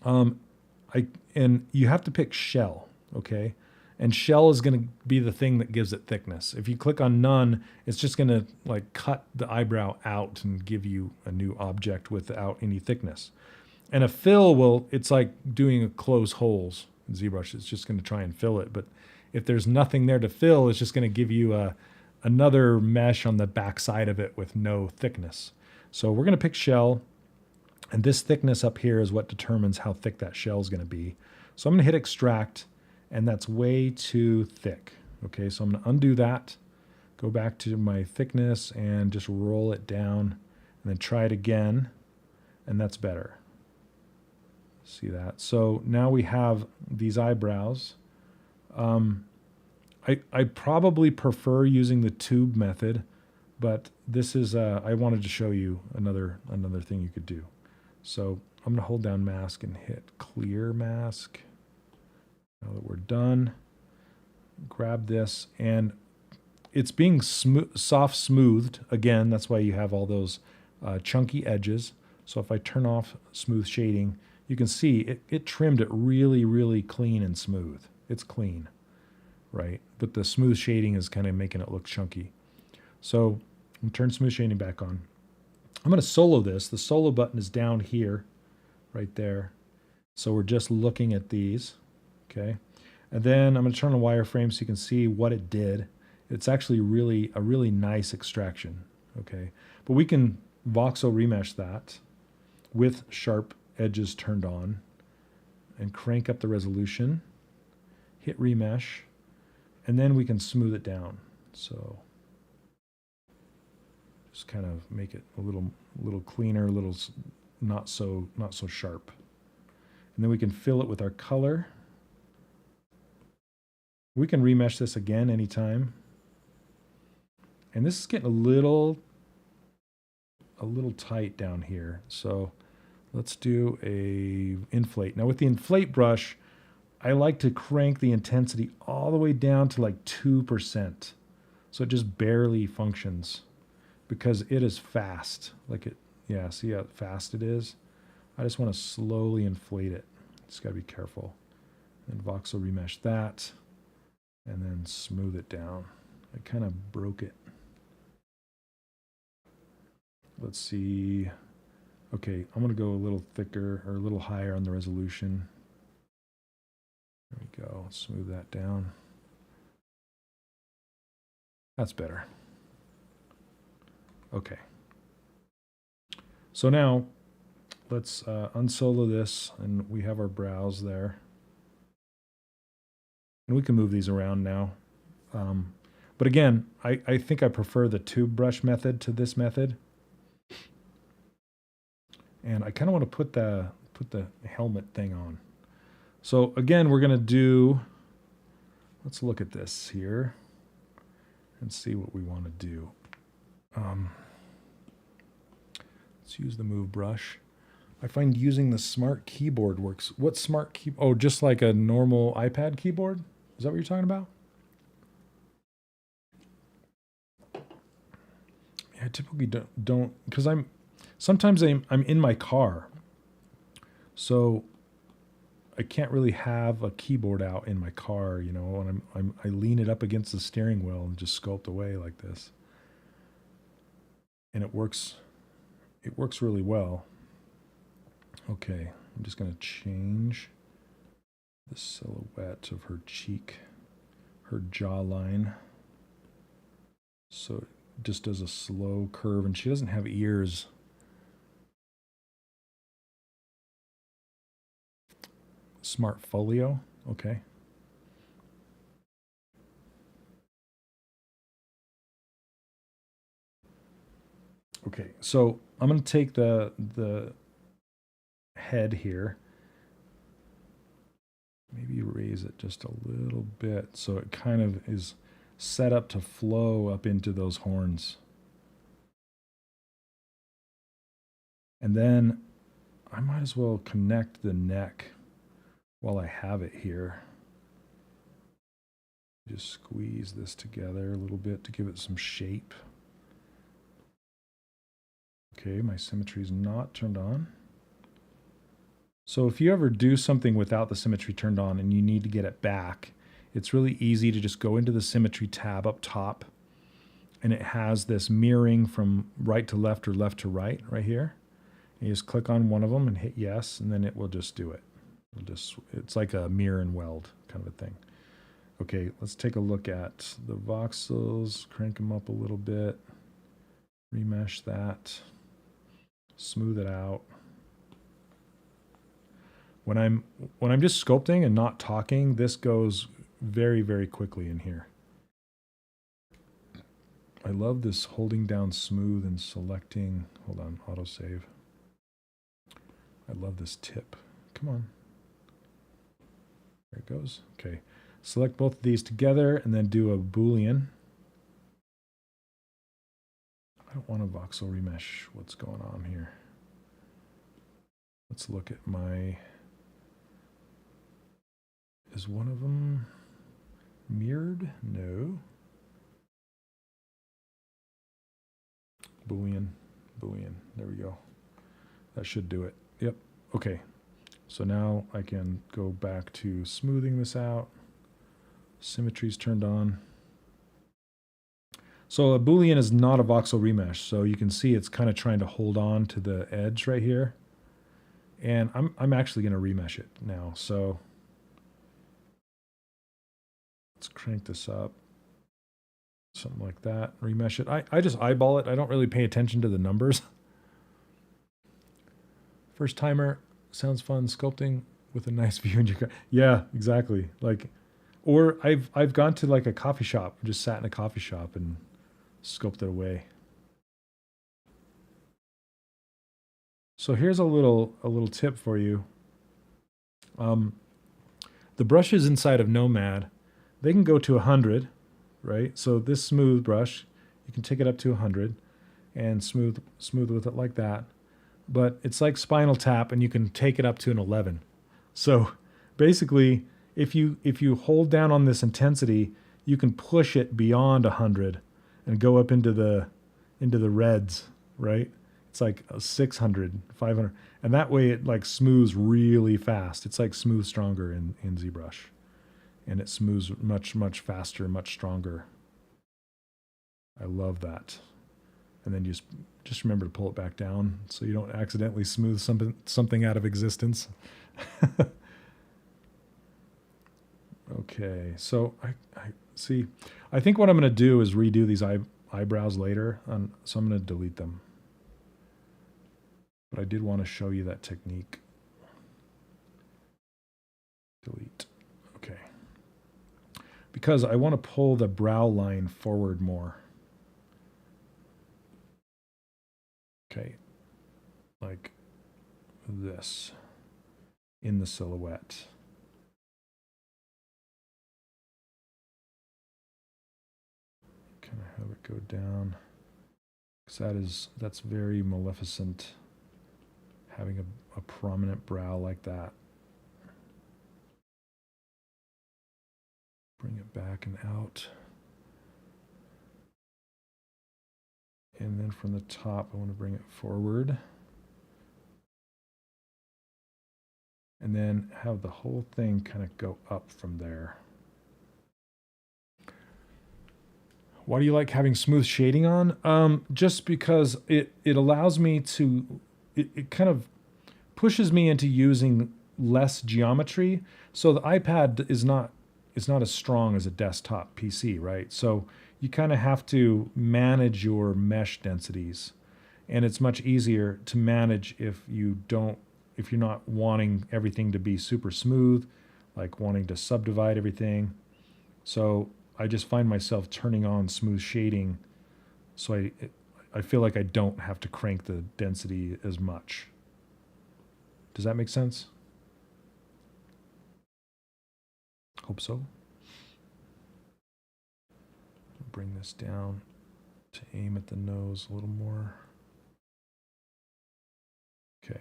and you have to pick shell, okay? And shell is going to be the thing that gives it thickness. If you click on none, it's just going to like cut the eyebrow out and give you a new object without any thickness. And a fill it's like doing a close holes in ZBrush. It's just going to try and fill it. But if there's nothing there to fill, it's just going to give you another mesh on the back side of it with no thickness. So we're going to pick shell, and this thickness up here is what determines how thick that shell is going to be. So I'm going to hit extract, and that's way too thick. Okay, so I'm going to undo that, go back to my thickness, and just roll it down, and then try it again, and that's better. See that? So now we have these eyebrows. I probably prefer using the tube method, but this is, I wanted to show you another thing you could do. So I'm going to hold down mask and hit clear mask. Now that we're done, grab this, and it's being soft smoothed. Again, that's why you have all those chunky edges. So if I turn off smooth shading, you can see it trimmed it really, really clean and smooth. It's clean, right? But the smooth shading is kind of making it look chunky. So I'm going to turn smooth shading back on. I'm going to solo this. The solo button is down here, right there. So we're just looking at these, okay? And then I'm going to turn on wireframe so you can see what it did. It's actually a really nice extraction, okay? But we can voxel remesh that with sharp edges turned on and crank up the resolution, hit remesh, and then we can smooth it down. So just kind of make it a little cleaner, a little not so sharp. And then we can fill it with our color. We can remesh this again anytime. And this is getting a little tight down here. So let's do a inflate. Now with the inflate brush, I like to crank the intensity all the way down to like 2%. So it just barely functions because it is fast. Like it, yeah, see how fast it is? I just want to slowly inflate it. Just got to be careful. And voxel remesh that, and then smooth it down. I kind of broke it. Let's see. Okay, I'm going to go a little thicker or a little higher on the resolution. There we go. Smooth that down. That's better. Okay. So now let's unsolo this, and we have our brows there. And we can move these around now. But again, I think I prefer the tube brush method to this method. And I kind of want to put the helmet thing on. So again, we're going to do, let's look at this here and see what we want to do. Let's use the move brush. I find using the smart keyboard works. What smart keyboard? Oh, just like a normal iPad keyboard? Is that what you're talking about? Yeah, I typically don't because sometimes I'm in my car, so I can't really have a keyboard out in my car, you know, and I lean it up against the steering wheel and just sculpt away like this, and it works really well. Okay, I'm just going to change the silhouette of her cheek, her jawline, so it just does a slow curve, and she doesn't have ears. Smart folio, okay. Okay, so I'm going to take the head here, maybe raise it just a little bit so it kind of is set up to flow up into those horns. And then I might as well connect the neck while I have it here. Just squeeze this together a little bit to give it some shape. Okay, my symmetry is not turned on. So if you ever do something without the symmetry turned on and you need to get it back, it's really easy to just go into the symmetry tab up top, and it has this mirroring from right to left or left to right here. And you just click on one of them and hit yes, and then it will just do it. It's like a mirror and weld kind of a thing. Okay, let's take a look at the voxels, crank them up a little bit, remesh that, smooth it out. When I'm just sculpting and not talking, this goes very, very quickly in here. I love this holding down smooth and selecting. Hold on, autosave. I love this tip. Come on. There it goes. Okay. Select both of these together and then do a Boolean. I don't want to voxel remesh what's going on here. Let's look at my... Is one of them mirrored? No. Boolean. There we go. That should do it. Yep. Okay. So now I can go back to smoothing this out. Symmetry's turned on. So a Boolean is not a voxel remesh. So you can see it's kind of trying to hold on to the edge right here. And I'm actually going to remesh it now. So let's crank this up. Something like that. Remesh it. I just eyeball it. I don't really pay attention to the numbers. First timer, sounds fun. Sculpting with a nice view in your car. Yeah, exactly. Like, or I've gone to like a coffee shop, just sat in a coffee shop and sculpted away. So here's a little tip for you. The brushes inside of Nomad, they can go to 100, right? So this smooth brush, you can take it up to 100 and smooth with it like that. But it's like Spinal Tap, and you can take it up to an 11. So basically, if you hold down on this intensity, you can push it beyond 100 and go up into the reds, right? It's like 600, 500. And that way it like smooths really fast. It's like smooth stronger in ZBrush. And it smooths much, much faster, much stronger. I love that. And then just remember to pull it back down so you don't accidentally smooth something out of existence. Okay, so I see. I think what I'm going to do is redo these eyebrows later, so I'm going to delete them. But I did want to show you that technique. Delete. Okay. Because I want to pull the brow line forward more. Okay. Like this in the silhouette. Kind of have it go down. Because that's very Maleficent, having a prominent brow like that. Bring it back and out. And then from the top, I want to bring it forward. And then have the whole thing kind of go up from there. Why do you like having smooth shading on? Just because it allows me to, it kind of pushes me into using less geometry. So the iPad is not as strong as a desktop PC, right? So you kind of have to manage your mesh densities. And it's much easier to manage if you're not wanting everything to be super smooth, like wanting to subdivide everything. So I just find myself turning on smooth shading, so I feel like I don't have to crank the density as much. Does that make sense? Hope so. Bring this down to aim at the nose a little more. Okay.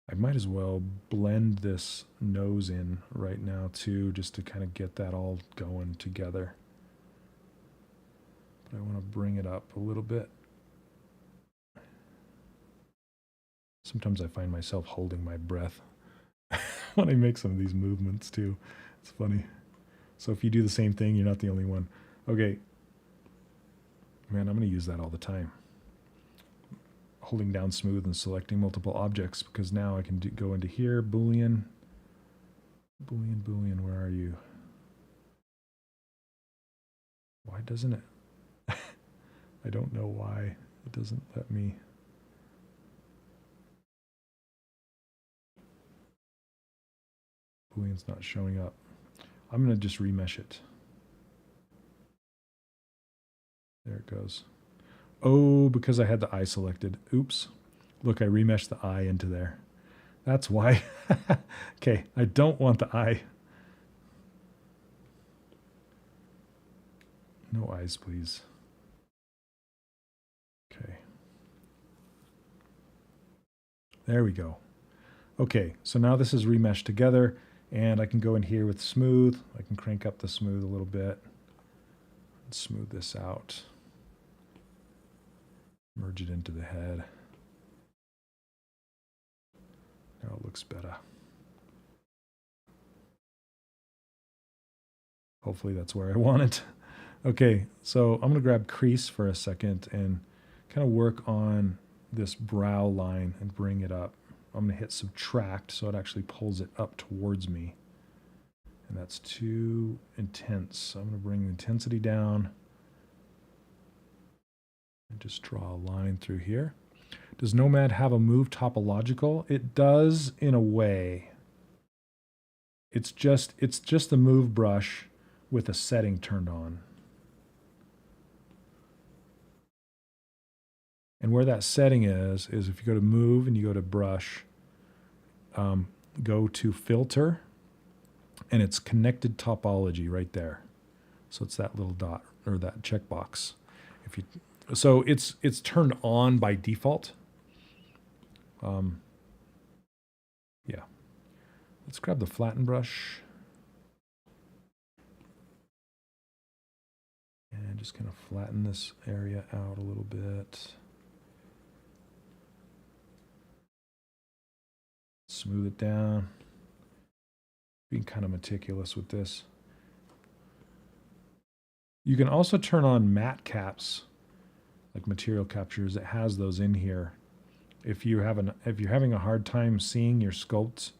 I might as well blend this nose in right now too, just to kind of get that all going together. But I want to bring it up a little bit. Sometimes I find myself holding my breath when I make some of these movements too. It's funny. So if you do the same thing, you're not the only one. Okay. Man, I'm going to use that all the time. Holding down smooth and selecting multiple objects, because now I can go into here, Boolean, where are you? Why doesn't it? I don't know why it doesn't let me. Boolean's not showing up. I'm going to just remesh it. There it goes. Oh, because I had the eye selected. Oops. Look, I remeshed the eye into there. That's why. Okay, I don't want the eye. No eyes, please. Okay. There we go. Okay, so now this is remeshed together, and I can go in here with smooth. I can crank up the smooth a little bit and smooth this out. Merge it into the head. Now it looks better. Hopefully that's where I want it. Okay, so I'm going to grab crease for a second and kind of work on this brow line and bring it up. I'm going to hit subtract so it actually pulls it up towards me. And that's too intense. So I'm going to bring the intensity down. And just draw a line through here. Does Nomad have a move topological? It does in a way. It's just the move brush with a setting turned on. And where that setting is if you go to move and you go to brush, go to filter, and it's connected topology right there. So it's that little dot or that checkbox. So it's turned on by default. Yeah. Let's grab the flatten brush. just kind of flatten this area out a little bit. Smooth it down. Being kind of meticulous with this. You can also turn on matte caps, like material captures. It has those in here. If you're having a hard time seeing your sculpt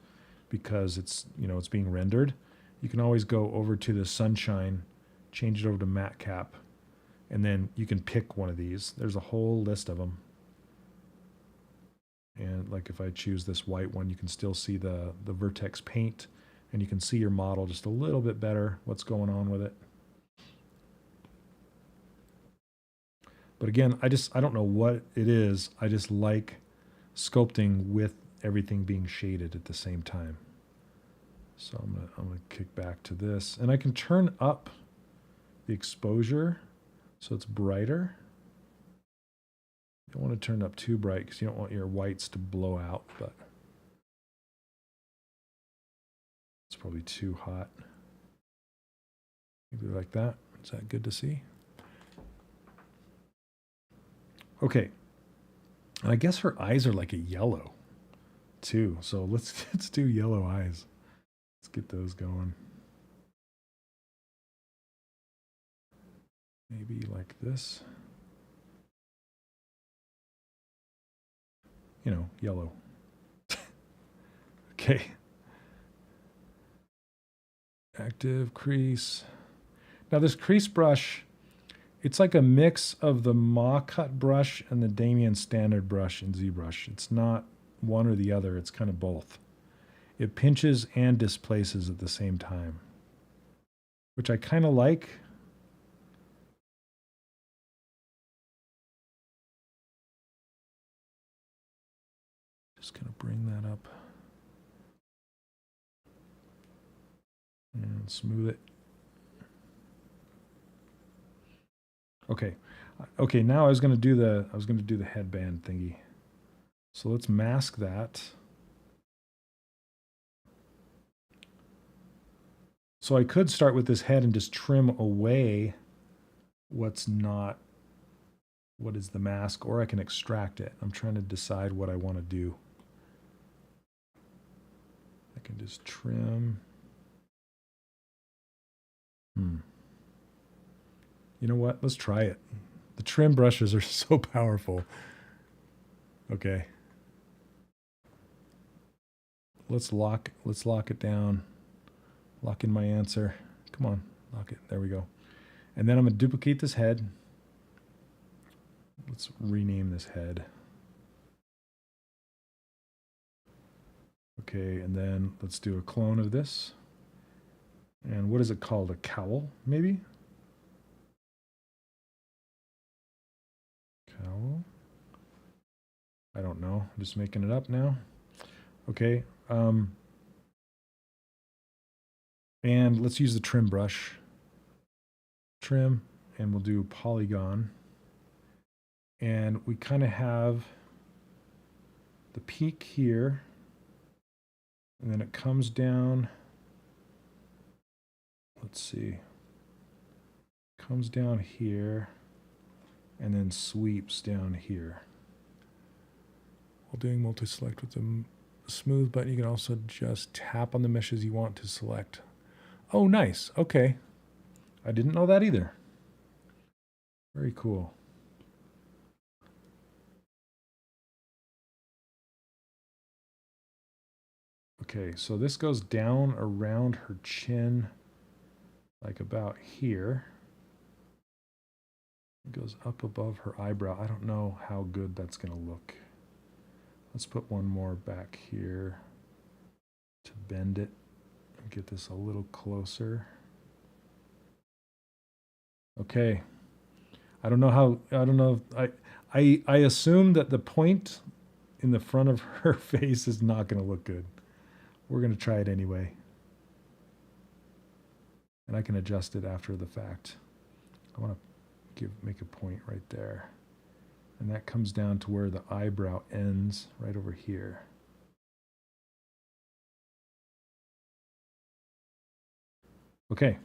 because it's being rendered, you can always go over to the sunshine, change it over to matte cap, and then you can pick one of these. There's a whole list of them. And like if I choose this white one, you can still see the vertex paint, and you can see your model just a little bit better, what's going on with it. But again, I don't know what it is. I just like sculpting with everything being shaded at the same time. So I'm gonna kick back to this, and I can turn up the exposure so it's brighter. You don't want to turn it up too bright because you don't want your whites to blow out, but it's probably too hot. Maybe like that. Is that good to see? Okay. And I guess her eyes are like a yellow too. So let's do yellow eyes. Let's get those going. Maybe like this. Yellow. Okay. Active crease. Now this crease brush, it's like a mix of the Ma Cut brush and the Damien Standard brush in ZBrush. It's not one or the other, it's kind of both. It pinches and displaces at the same time, which I kind of like. Just gonna bring that up and smooth it. Okay. Okay, now I was gonna do the headband thingy. So let's mask that. So I could start with this head and just trim away what is the mask, or I can extract it. I'm trying to decide what I want to do. I can just trim. You know what? Let's try it. The trim brushes are so powerful. Okay. Let's lock it down. Lock in my answer. Come on, lock it. There we go. And then I'm gonna duplicate this head. Let's rename this head. Okay, and then let's do a clone of this. And what is it called? A cowl, maybe? Cowl? I don't know. I'm just making it up now. Okay. And let's use the trim brush. Trim, and we'll do polygon. And we kind of have the peak here, and then it comes down. Let's see. Comes down here, and then sweeps down here. While doing multi-select with the smooth button, you can also just tap on the meshes you want to select. Oh, nice. Okay. I didn't know that either. Very cool. Okay, so this goes down around her chin, like about here. It goes up above her eyebrow. I don't know how good that's going to look. Let's put one more back here to bend it and get this a little closer. Okay. I don't know I assume that the point in the front of her face is not going to look good. We're going to try it anyway. And I can adjust it after the fact. I want to make a point right there. And that comes down to where the eyebrow ends, right over here. Okay,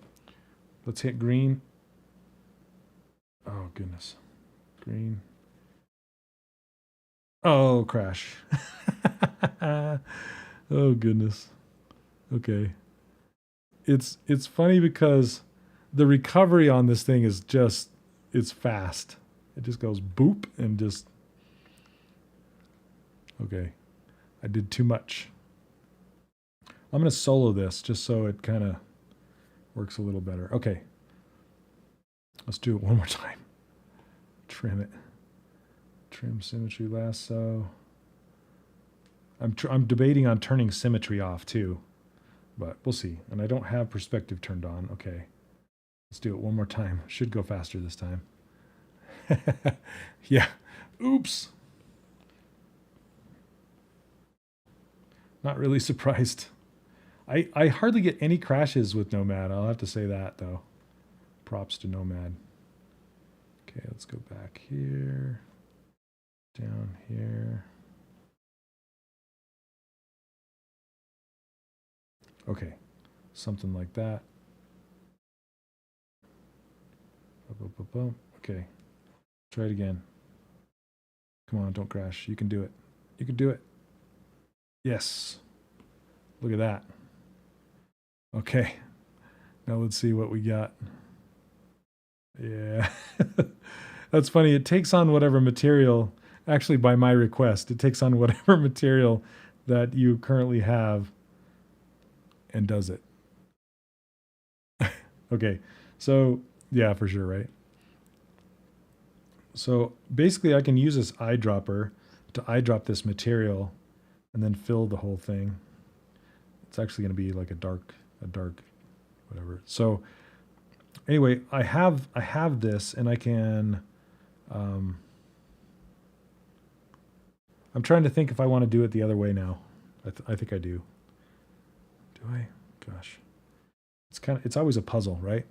let's hit green. goodness. Green. Oh, crash. Oh, goodness. Okay. It's funny because the recovery on this thing is just, it's fast. It just goes boop and just, okay. I did too much. I'm going to solo this just so it kind of works a little better. Okay. Let's do it one more time. Trim it. Trim symmetry lasso. I'm debating on turning symmetry off too, but we'll see. And I don't have perspective turned on. Okay. Let's do it one more time. Should go faster this time. Yeah. Oops. Not really surprised. I hardly get any crashes with Nomad. I'll have to say that though. Props to Nomad. Okay, let's go back here. Down here. Okay, something like that. Okay, try it again. Come on, don't crash. You can do it. You can do it. Yes. Look at that. Okay, now let's see what we got. Yeah, that's funny. It takes on whatever material, actually by my request, it takes on whatever material that you currently have and does it. Okay, so yeah, for sure, right? So basically I can use this eyedropper to eyedrop this material and then fill the whole thing. It's actually going to be like a dark whatever. So anyway, I have this, and I can. I'm trying to think if I want to do it the other way now. I think I do. Do I? Gosh, it's always a puzzle, right?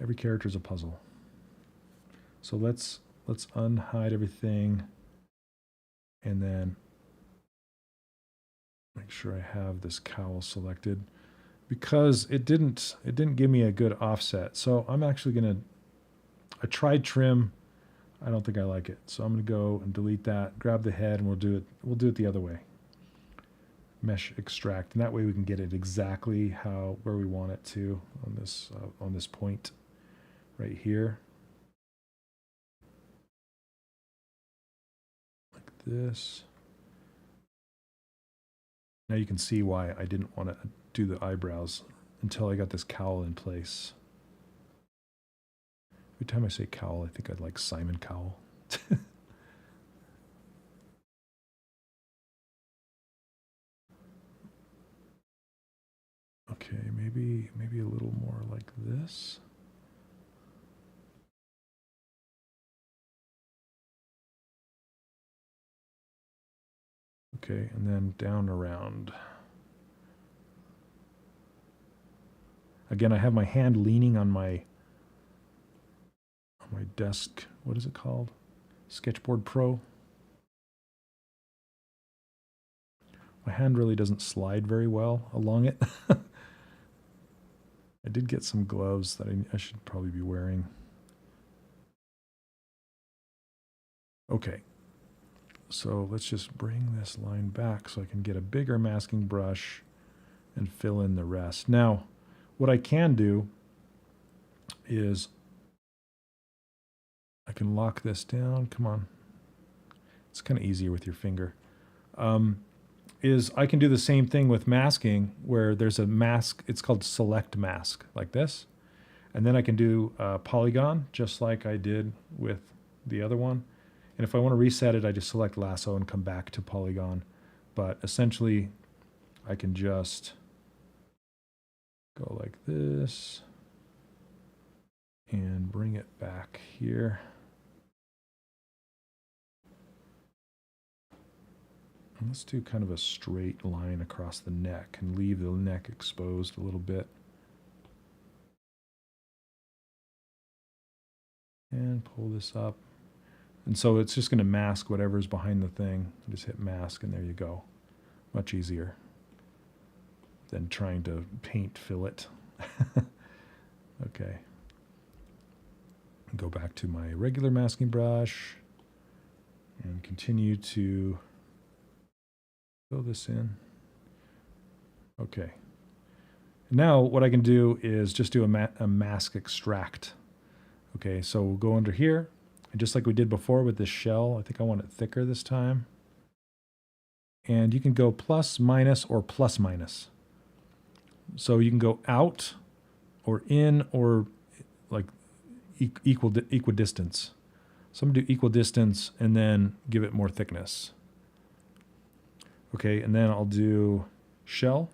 Every character is a puzzle. So let's unhide everything, and then make sure I have this cowl selected, because it didn't give me a good offset. So I'm actually gonna, I tried trim. I don't think I like it. So I'm gonna go and delete that, grab the head, and we'll do it the other way. Mesh extract, and that way we can get it exactly where we want it to on this point right here. Like this. Now you can see why I didn't want to do the eyebrows until I got this cowl in place. Every time I say cowl, I think I'd like Simon Cowell. Okay, maybe a little more like this. Okay, and then down around. Again, I have my hand leaning on my desk. What is it called? Sketchboard Pro. My hand really doesn't slide very well along it. I did get some gloves that I should probably be wearing. Okay, so let's just bring this line back so I can get a bigger masking brush and fill in the rest. Now, what I can do is I can lock this down. Come on. It's kind of easier with your finger. Is I can do the same thing with masking, where there's a mask. It's called select mask, like this. And then I can do polygon, just like I did with the other one. And if I want to reset it, I just select lasso and come back to polygon. But essentially, I can just go like this and bring it back here. And let's do kind of a straight line across the neck and leave the neck exposed a little bit. And pull this up. And so it's just going to mask whatever's behind the thing. Just hit mask, and there you go. Much easier than trying to paint fill it. Okay. Go back to my regular masking brush and continue to fill this in. Okay. Now what I can do is just do a mask extract. Okay, so we'll go under here, and just like we did before with this shell, I think I want it thicker this time. And you can go plus, minus, or plus, minus. So you can go out or in or like equidistance. So I'm going to do equidistance and then give it more thickness. Okay, and then I'll do shell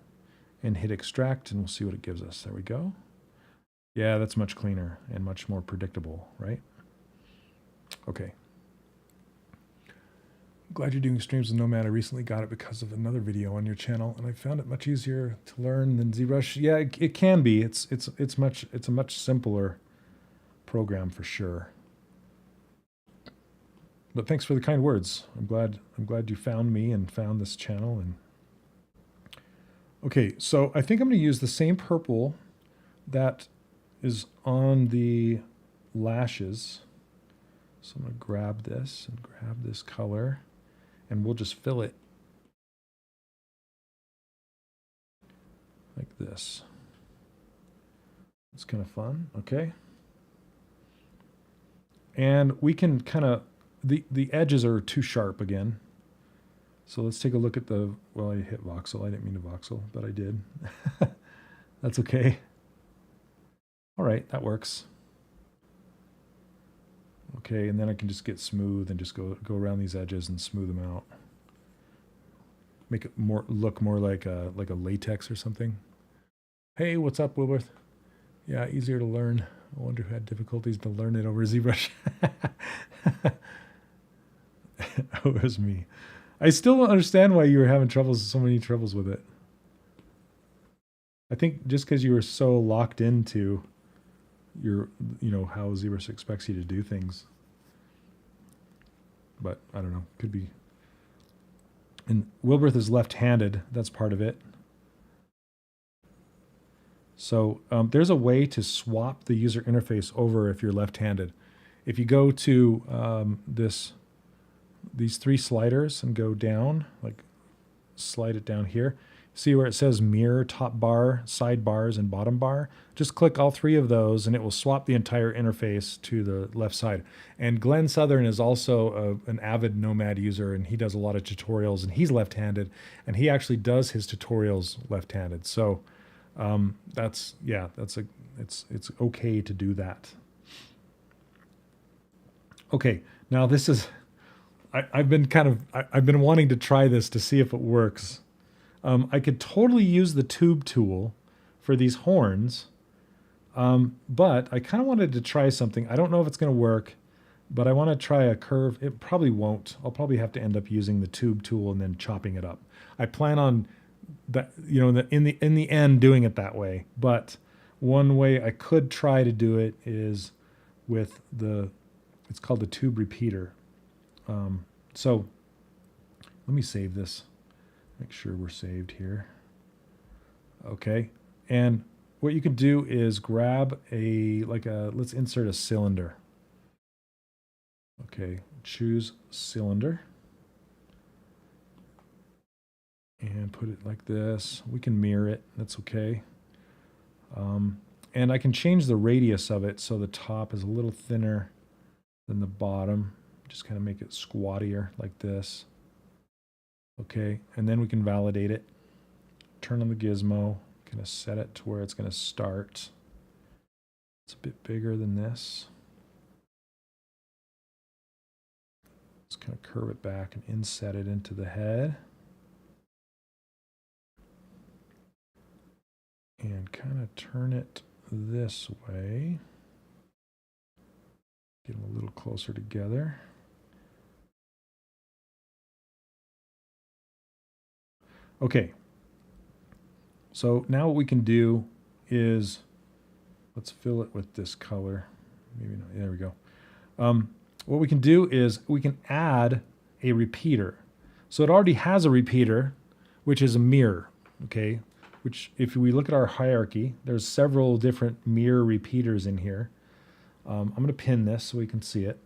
and hit extract, and we'll see what it gives us. There we go. Yeah, that's much cleaner and much more predictable, right? Okay. Glad you're doing streams with Nomad. I recently got it because of another video on your channel, and I found it much easier to learn than ZBrush. Yeah, it can be. It's a much simpler program for sure. But thanks for the kind words. I'm glad you found me and found this channel. And okay, so I think I'm going to use the same purple that is on the lashes. So I'm going to grab this and grab this color, and we'll just fill it like this. It's kind of fun, okay? And we can kind of, the edges are too sharp again. So let's take a look at the, well, I hit voxel. I didn't mean to voxel, but I did. That's okay. All right, that works. Okay, and then I can just get smooth and just go around these edges and smooth them out. Make it look more like a latex or something. Hey, what's up, Wilworth? Yeah, easier to learn. I wonder who had difficulties to learn it over ZBrush. Oh, it was me. I still don't understand why you were having so many troubles with it. I think just because you were so locked into your, how ZBrush expects you to do things. But I don't know, could be. And Wilworth is left-handed, that's part of it. So there's a way to swap the user interface over if you're left-handed. If you go to these three sliders and go down, like slide it down here, see where it says mirror, top bar, side bars, and bottom bar? Just click all three of those and it will swap the entire interface to the left side. And Glenn Southern is also an avid Nomad user, and he does a lot of tutorials, and he's left-handed, and he actually does his tutorials left-handed. So it's okay to do that. Okay, now this is, I've been wanting to try this to see if it works. I could totally use the tube tool for these horns, but I kind of wanted to try something. I don't know if it's going to work, but I want to try a curve. It probably won't. I'll probably have to end up using the tube tool and then chopping it up. I plan on that, in the end doing it that way. But one way I could try to do it is with it's called the tube repeater. So let me save this. Make sure we're saved here. Okay, and what you can do is grab let's insert a cylinder. Okay, choose cylinder. And put it like this. We can mirror it, that's okay. And I can change the radius of it so the top is a little thinner than the bottom. Just kind of make it squattier like this. Okay, and then we can validate it. Turn on the gizmo, kind of set it to where it's going to start. It's a bit bigger than this. Just kind of curve it back and inset it into the head. And kind of turn it this way. Get them a little closer together. Okay, so now what we can do is, let's fill it with this color. Maybe not, there we go. What we can do is we can add a repeater. So it already has a repeater, which is a mirror, okay? Which, if we look at our hierarchy, there's several different mirror repeaters in here. I'm going to pin this so we can see it.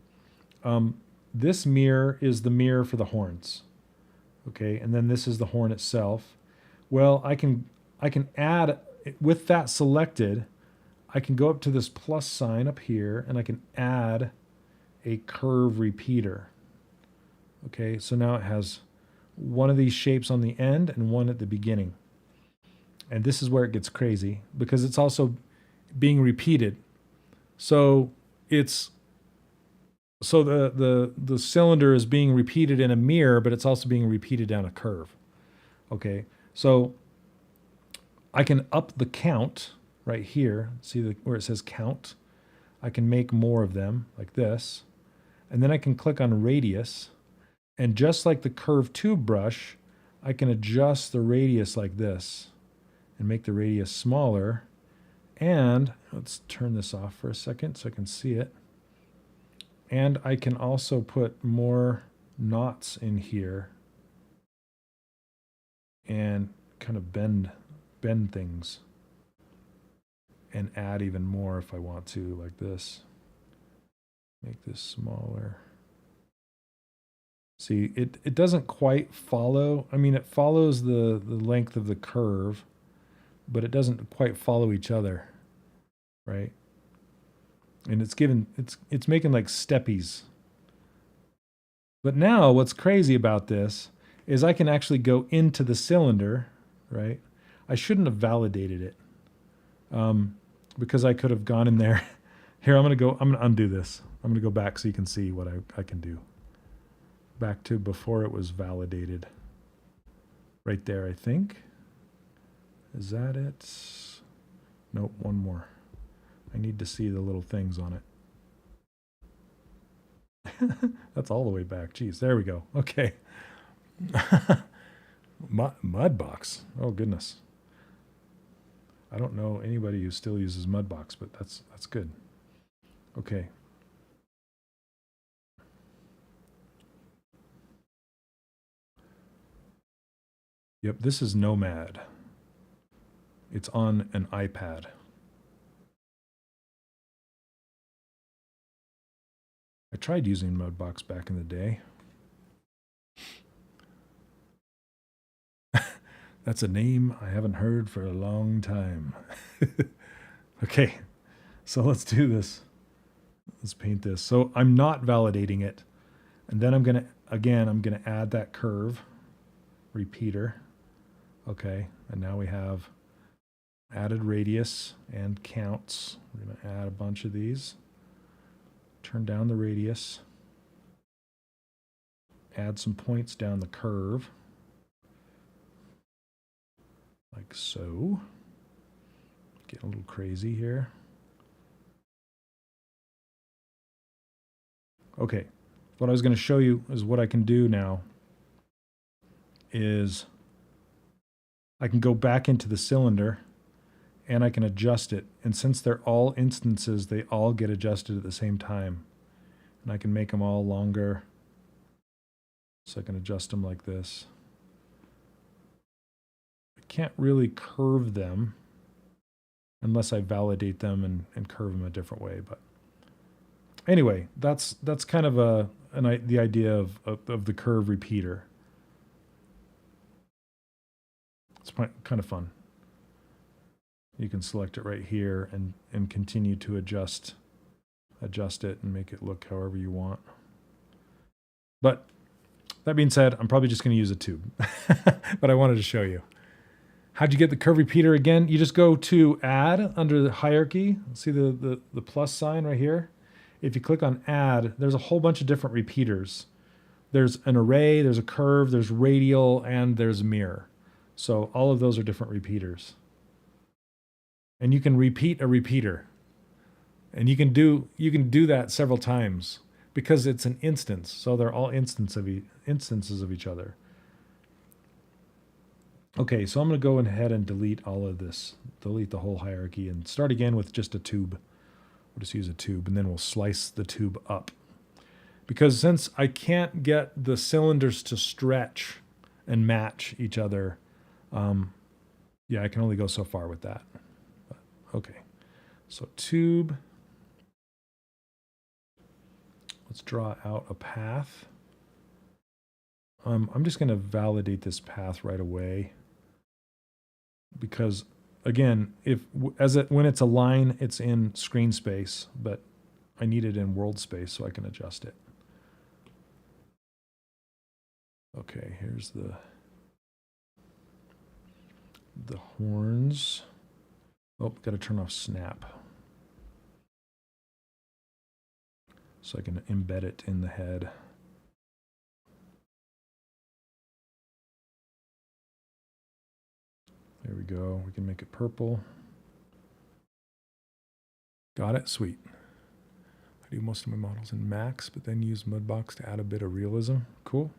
This mirror is the mirror for the horns. Okay, and then this is the horn itself. Well, I can add, with that selected, I can go up to this plus sign up here and I can add a curve repeater. Okay, so now it has one of these shapes on the end and one at the beginning. And this is where it gets crazy because it's also being repeated. So it's the cylinder is being repeated in a mirror, but it's also being repeated down a curve. Okay, so I can up the count right here. See where it says count? I can make more of them like this. And then I can click on radius. And just like the curved tube brush, I can adjust the radius like this and make the radius smaller. And let's turn this off for a second so I can see it. And I can also put more knots in here and kind of bend things and add even more if I want to, like this. Make this smaller. See, it doesn't quite follow. I mean, it follows the length of the curve, but it doesn't quite follow each other, right? And it's making like steppies. But now what's crazy about this is I can actually go into the cylinder, right? I shouldn't have validated it because I could have gone in there. Here, I'm going to undo this. I'm going to go back so you can see what I can do. Back to before it was validated. Right there, I think. Is that it? Nope, one more. I need to see the little things on it. That's all the way back. Jeez, there we go. Okay. Mudbox. Oh, goodness. I don't know anybody who still uses Mudbox, but that's good. Okay. Yep, this is Nomad. It's on an iPad. I tried using Mudbox back in the day. That's a name I haven't heard for a long time. Okay, so let's do this. Let's paint this. So I'm not validating it. And then I'm going to add that curve repeater. Okay, and now we have added radius and counts. We're going to add a bunch of these. Turn down the radius. Add some points down the curve. Like so. Get a little crazy here. Okay, what I was going to show you is what I can do now is I can go back into the cylinder and I can adjust it. And since they're all instances, they all get adjusted at the same time. And I can make them all longer. So I can adjust them like this. I can't really curve them unless I validate them and curve them a different way. But anyway, that's kind of the idea of the curve repeater. It's kind of fun. You can select it right here and continue to adjust it and make it look however you want. But that being said, I'm probably just going to use a tube. But I wanted to show you. How'd you get the curve repeater again? You just go to add under the hierarchy. See the plus sign right here? If you click on add, there's a whole bunch of different repeaters. There's an array, there's a curve, there's radial, and there's mirror. So all of those are different repeaters. And you can repeat a repeater. And you can do that several times because it's an instance. So they're all instances of each other. Okay, so I'm going to go ahead and delete all of this. Delete the whole hierarchy and start again with just a tube. We'll just use a tube and then we'll slice the tube up. Because since I can't get the cylinders to stretch and match each other, yeah, I can only go so far with that. But, okay, so tube. let's draw out a path. I'm just going to validate this path right away because, again, when it's a line, it's in screen space, but I need it in world space so I can adjust it. Okay, here's the horns. Oh, got to turn off snap so I can embed it in the head. There we go. We can make it purple. Got it. Sweet. I do most of my models in Max, but then use Mudbox to add a bit of realism. Cool.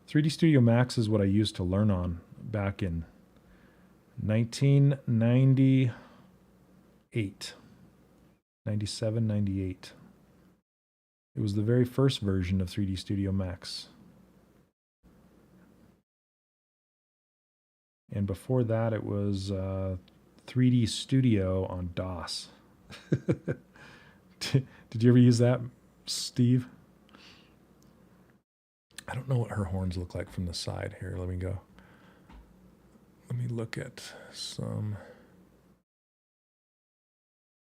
3D Studio Max is what I used to learn on back in 1998. 97, 98. It was the very first version of 3D Studio Max. And before that, it was 3D Studio on DOS. Did you ever use that, Steve? I don't know what her horns look like from the side. Here, let me go. Let me look at some.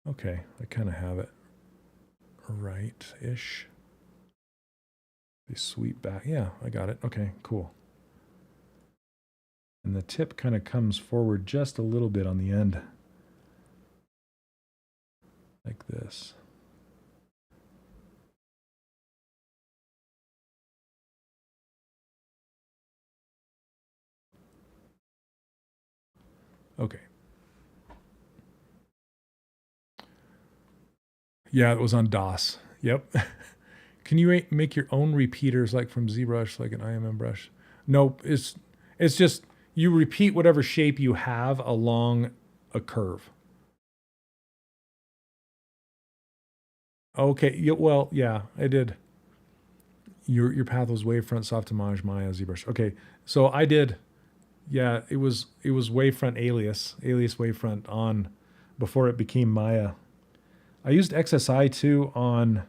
Okay, I kind of have it right-ish. They sweep back. Yeah, I got it. Okay, cool. And the tip kind of comes forward just a little bit on the end. Like this. Okay. Yeah, it was on DOS. Yep. Can you make your own repeaters like from ZBrush, like an IMM brush? Nope. It's just you repeat whatever shape you have along a curve. Okay. Yeah, well, yeah, I did. Your path was wavefront, Softimage, Maya, ZBrush. Okay, so I did. Yeah, it was wavefront alias wavefront on before it became Maya. I used XSI too on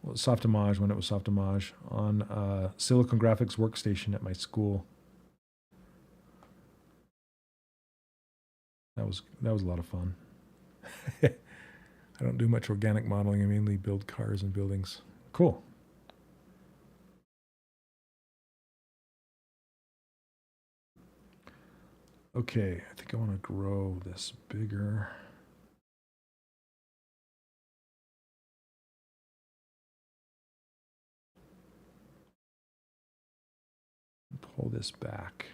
Softimage when it was Softimage on Silicon Graphics Workstation at my school. That was a lot of fun. I don't do much organic modeling. I mainly build cars and buildings. Cool. Okay, I think I want to grow this bigger. Pull this back.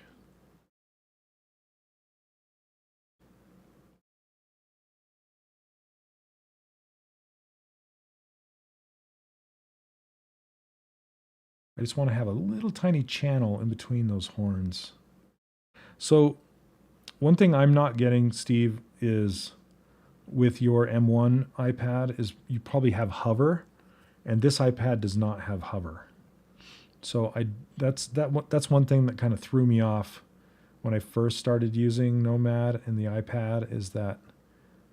I just want to have a little tiny channel in between those horns. So one thing I'm not getting, Steve, is with your M1 iPad is you probably have hover, and this iPad does not have hover. So that's one thing that kind of threw me off when I first started using Nomad and the iPad is that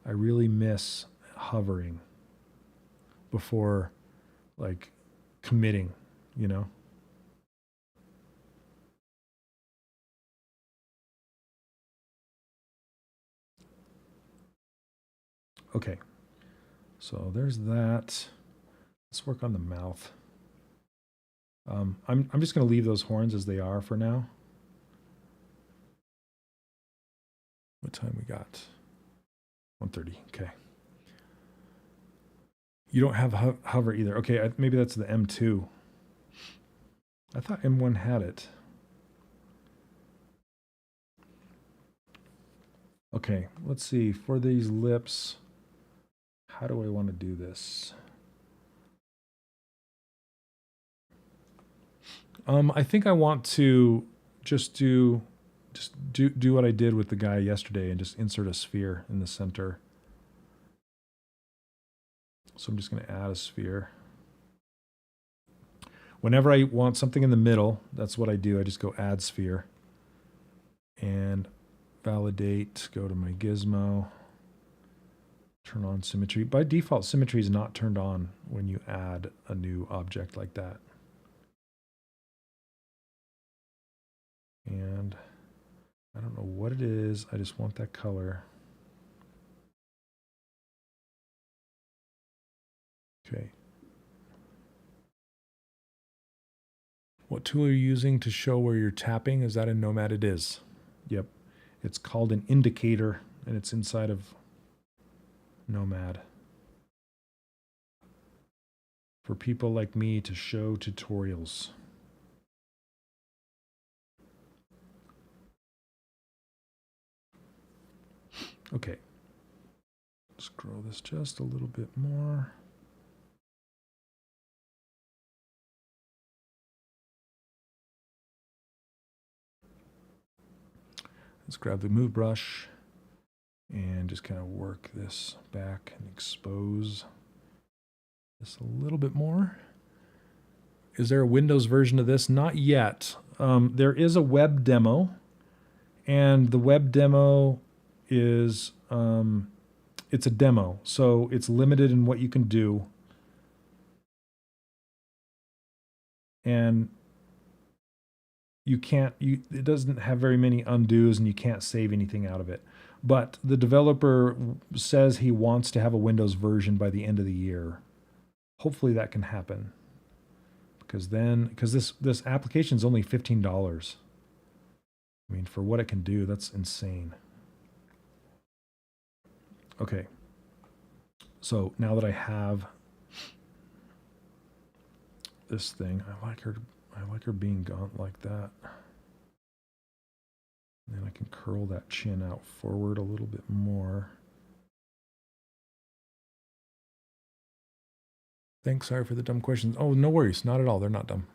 I really miss hovering before like committing, you know? Okay, so there's that. Let's work on the mouth. I'm just going to leave those horns as they are for now. What time we got? 1:30. Okay. You don't have hover either. Okay, maybe that's the M2. I thought M1 had it. Okay, let's see. For these lips, how do I want to do this? I think I want to just do what I did with the guy yesterday and just insert a sphere in the center. So I'm just going to add a sphere. Whenever I want something in the middle, that's what I do. I just go add sphere and validate, go to my gizmo, Turn on symmetry. By default, symmetry is not turned on when you add a new object like that. And I don't know what it is. I just want that color. Okay. What tool are you using to show where you're tapping? Is that in Nomad? It is. Yep. It's called an indicator, and it's inside of Nomad. For people like me to show tutorials. Okay. Let's grow this just a little bit more. Let's grab the move brush and just kind of work this back and expose this a little bit more. Is there a Windows version of this? Not yet. There is a web demo, and the web demo is it's a demo, so it's limited in what you can do. And you can't, it doesn't have very many undos, and you can't save anything out of it. But the developer says he wants to have a Windows version by the end of the year. Hopefully that can happen. Because this application is only $15. I mean, for what it can do, that's insane. Okay. So now that I have this thing, I like her being gaunt like that. And then I can curl that chin out forward a little bit more. Thanks, sorry for the dumb questions. Oh, no worries, not at all, they're not dumb.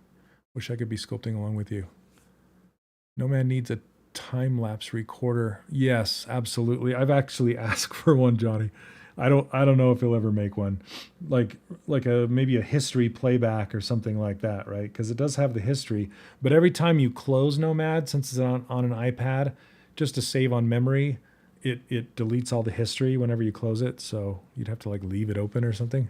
Wish I could be sculpting along with you. Nomad needs a time-lapse recorder. Yes, absolutely. I've actually asked for one, Johnny. I don't know if he'll ever make one. Like maybe a history playback or something like that, right? Because it does have the history. But every time you close Nomad, since it's on an iPad, just to save on memory, it deletes all the history whenever you close it. So you'd have to like leave it open or something.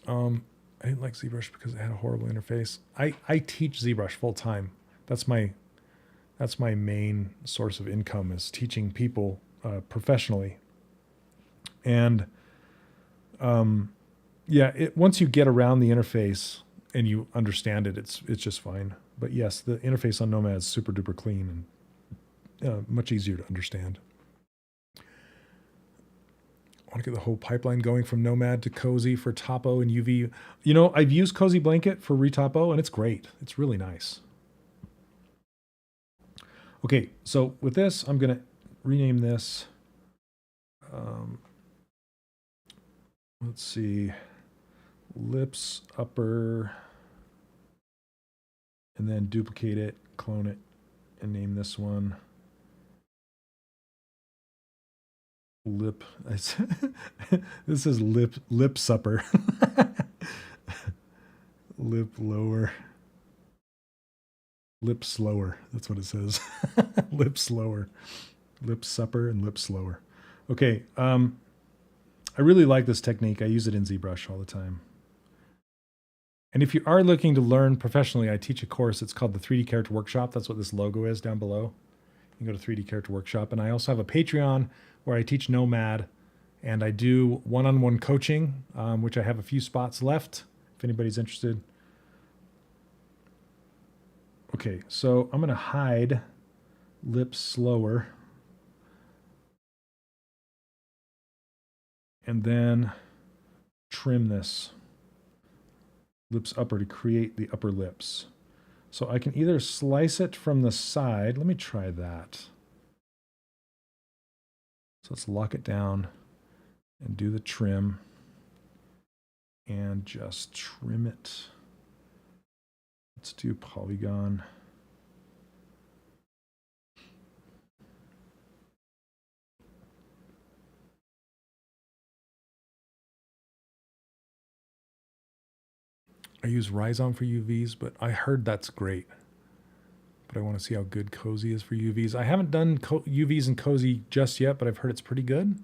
I didn't like ZBrush because it had a horrible interface. I teach ZBrush full time. That's my main source of income, is teaching people professionally. And yeah, once you get around the interface and you understand it, it's just fine. But yes, the interface on Nomad is super duper clean and much easier to understand. I want to get the whole pipeline going from Nomad to Cozy for Topo and UV. You know, I've used Cozy Blanket for Retopo, and it's great. It's really nice. Okay, so with this, I'm going to rename this. Let's see, lips upper, and then duplicate it, clone it, and name this one lip. This is lip supper. Lip lower. Lip slower. That's what it says. Lip slower. Lip supper and lip slower. Okay. I really like this technique. I use it in ZBrush all the time. And if you are looking to learn professionally, I teach a course. It's called the 3D Character Workshop. That's what this logo is down below. You can go to 3D Character Workshop. And I also have a Patreon where I teach Nomad. And I do one-on-one coaching, which I have a few spots left if anybody's interested. Okay, so I'm going to hide lip slower. And then trim this lips upper to create the upper lips. So I can either slice it from the side. Let me try that. So let's lock it down and do the trim and just trim it. Let's do polygon. I use Rhizome for UVs, but I heard that's great. But I want to see how good Cozy is for UVs. I haven't done UVs in Cozy just yet, but I've heard it's pretty good.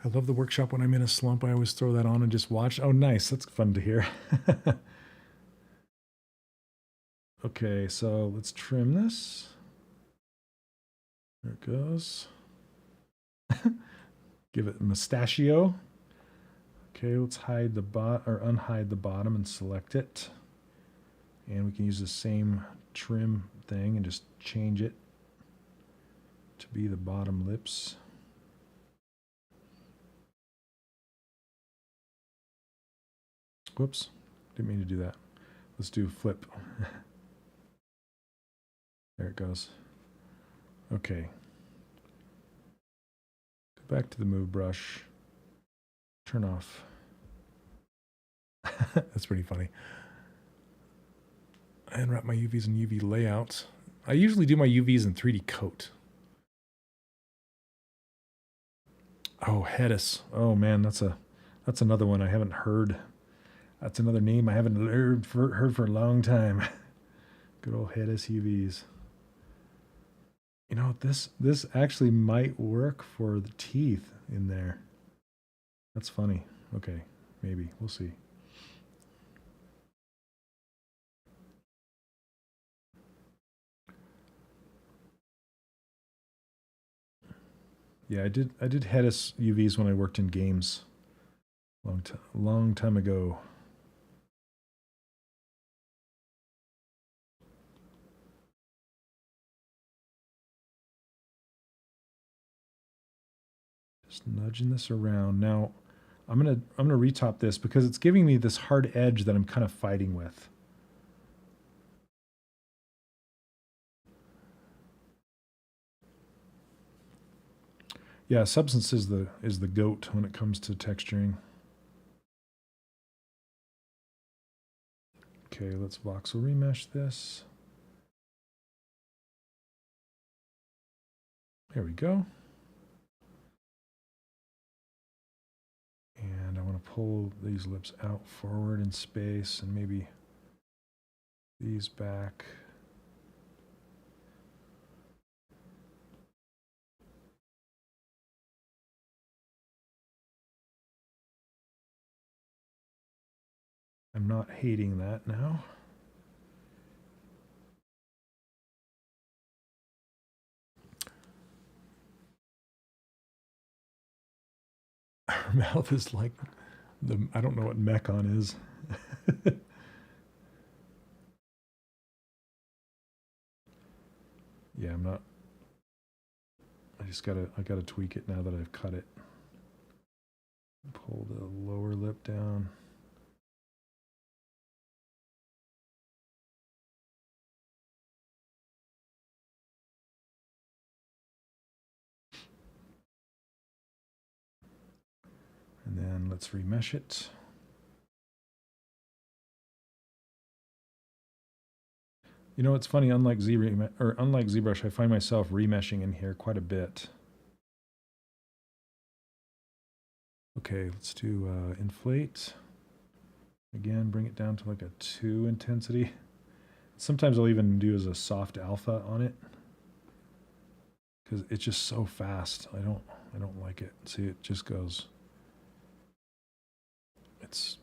I love the workshop when I'm in a slump. I always throw that on and just watch. Oh, nice. That's fun to hear. Okay, so let's trim this. There it goes. Give it mustachio. Okay, let's hide the unhide the bottom and select it. And we can use the same trim thing and just change it to be the bottom lips. Whoops, didn't mean to do that. Let's do flip. There it goes. Okay. Go back to the move brush. Turn off. That's pretty funny. And wrap my UVs in UV layouts. I usually do my UVs in 3D coat. Oh, Hedis. Oh man, that's another one I haven't heard. That's another name I haven't heard for a long time. Good old Hedis UVs. You know, this actually might work for the teeth in there. That's funny. Okay, maybe. We'll see. Yeah, I did Hedis UVs when I worked in games. Long time ago. Just nudging this around. Now, I'm gonna retop this because it's giving me this hard edge that I'm kind of fighting with. Yeah, substance is the goat when it comes to texturing. Okay, let's voxel remesh this. There we go. And I want to pull these lips out forward in space and maybe these back. I'm not hating that now. Her mouth is like I don't know what Mechon is. Yeah, I'm not. I gotta tweak it now that I've cut it. Pull the lower lip down. And then let's remesh it. You know, it's funny, unlike ZBrush, I find myself remeshing in here quite a bit. Okay, let's do inflate. Again, bring it down to like a 2 intensity. Sometimes I'll even do as a soft alpha on it because it's just so fast. I don't like it. See, it just goes. It's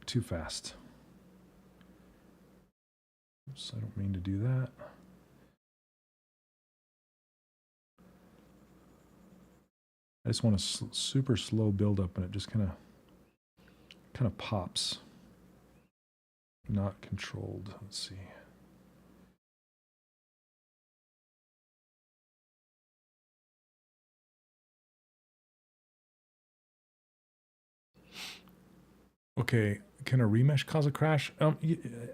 too fast. Oops, I don't mean to do that. I just want a super slow build up, and it just kind of pops. Not controlled. Let's see. Okay, can a remesh cause a crash?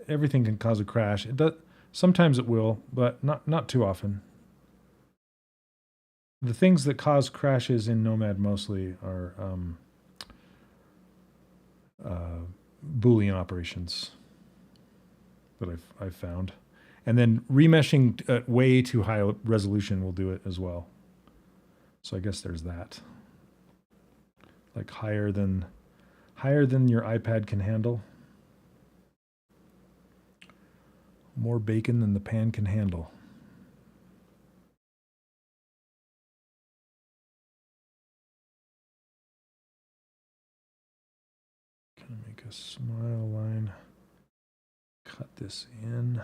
Everything can cause a crash. It does. Sometimes it will, but not too often. The things that cause crashes in Nomad mostly are Boolean operations that I've found, and then remeshing at way too high resolution will do it as well. So I guess there's that. Like higher than your iPad can handle. More bacon than the pan can handle. Trying to make a smile line. Cut this in.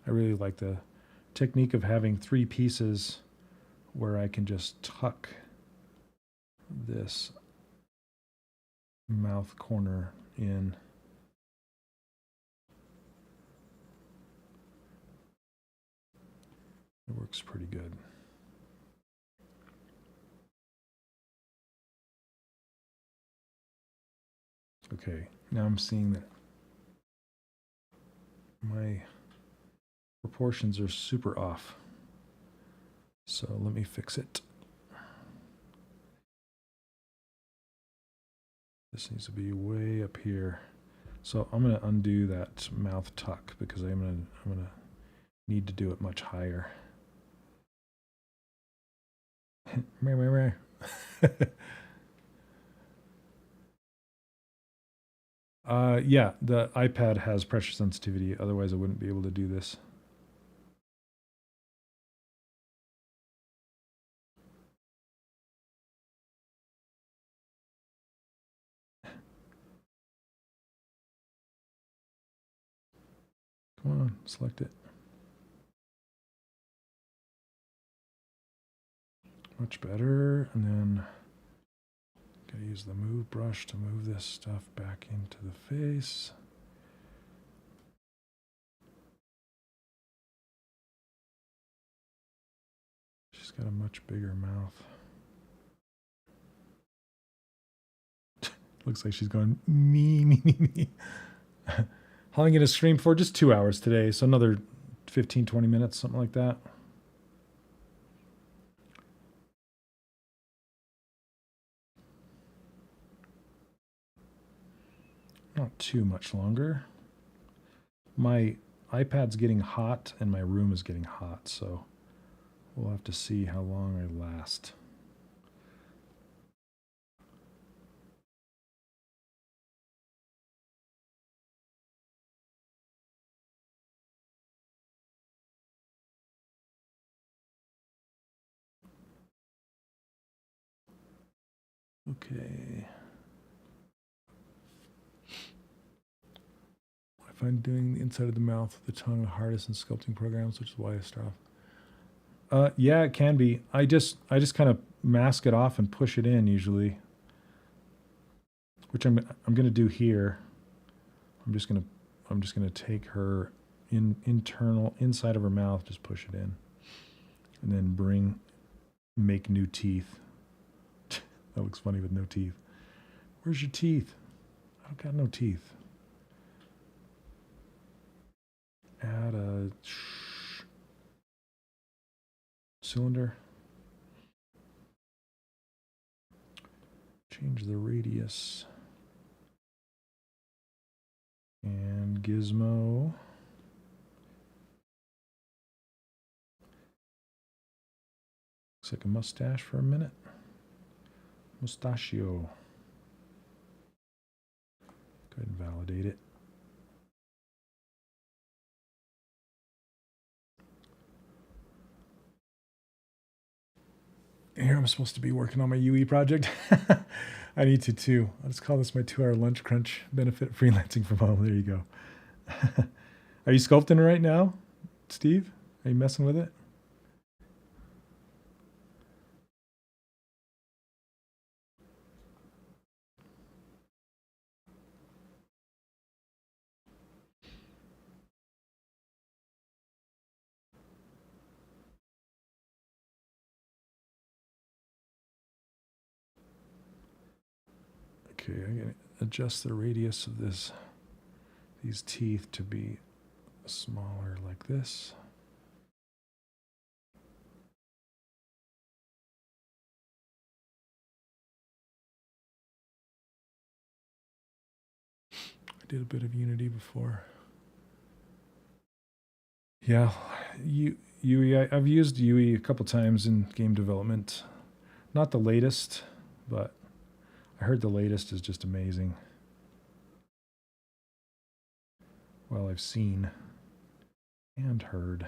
I really like the technique of having 3 pieces where I can just tuck this mouth corner in. It works pretty good. Okay, now I'm seeing that my proportions are super off. So let me fix it. This needs to be way up here. So I'm going to undo that mouth tuck because I'm going to need to do it much higher. Yeah, the iPad has pressure sensitivity. Otherwise, I wouldn't be able to do this. Come on, select it. Much better. And then gotta use the move brush to move this stuff back into the face. She's got a much bigger mouth. Looks like she's going me. How long are you going to stream for? Just 2 hours today, so another 15, 20 minutes, something like that. Not too much longer. My iPad's getting hot and my room is getting hot, so we'll have to see how long I last. Okay. I find doing the inside of the mouth with the tongue the hardest in sculpting programs, which is why I start off. Yeah, it can be. I just kind of mask it off and push it in usually, which I'm gonna do here. I'm just gonna take her inside of her mouth, just push it in, and then make new teeth. That looks funny with no teeth. Where's your teeth? I've got no teeth. Add a cylinder. Change the radius. And gizmo. Looks like a mustache for a minute. Mustachio. Go ahead and validate it. Here I'm supposed to be working on my UE project. I need to too. I'll just call this my 2-hour lunch crunch benefit freelancing from home. There you go. Are you sculpting right now, Steve? Are you messing with it? Okay, I'm gonna adjust the radius of these teeth to be smaller like this. I did a bit of Unity before. Yeah, UE. I've used UE a couple times in game development. Not the latest, but I heard the latest is just amazing. Well, I've seen and heard.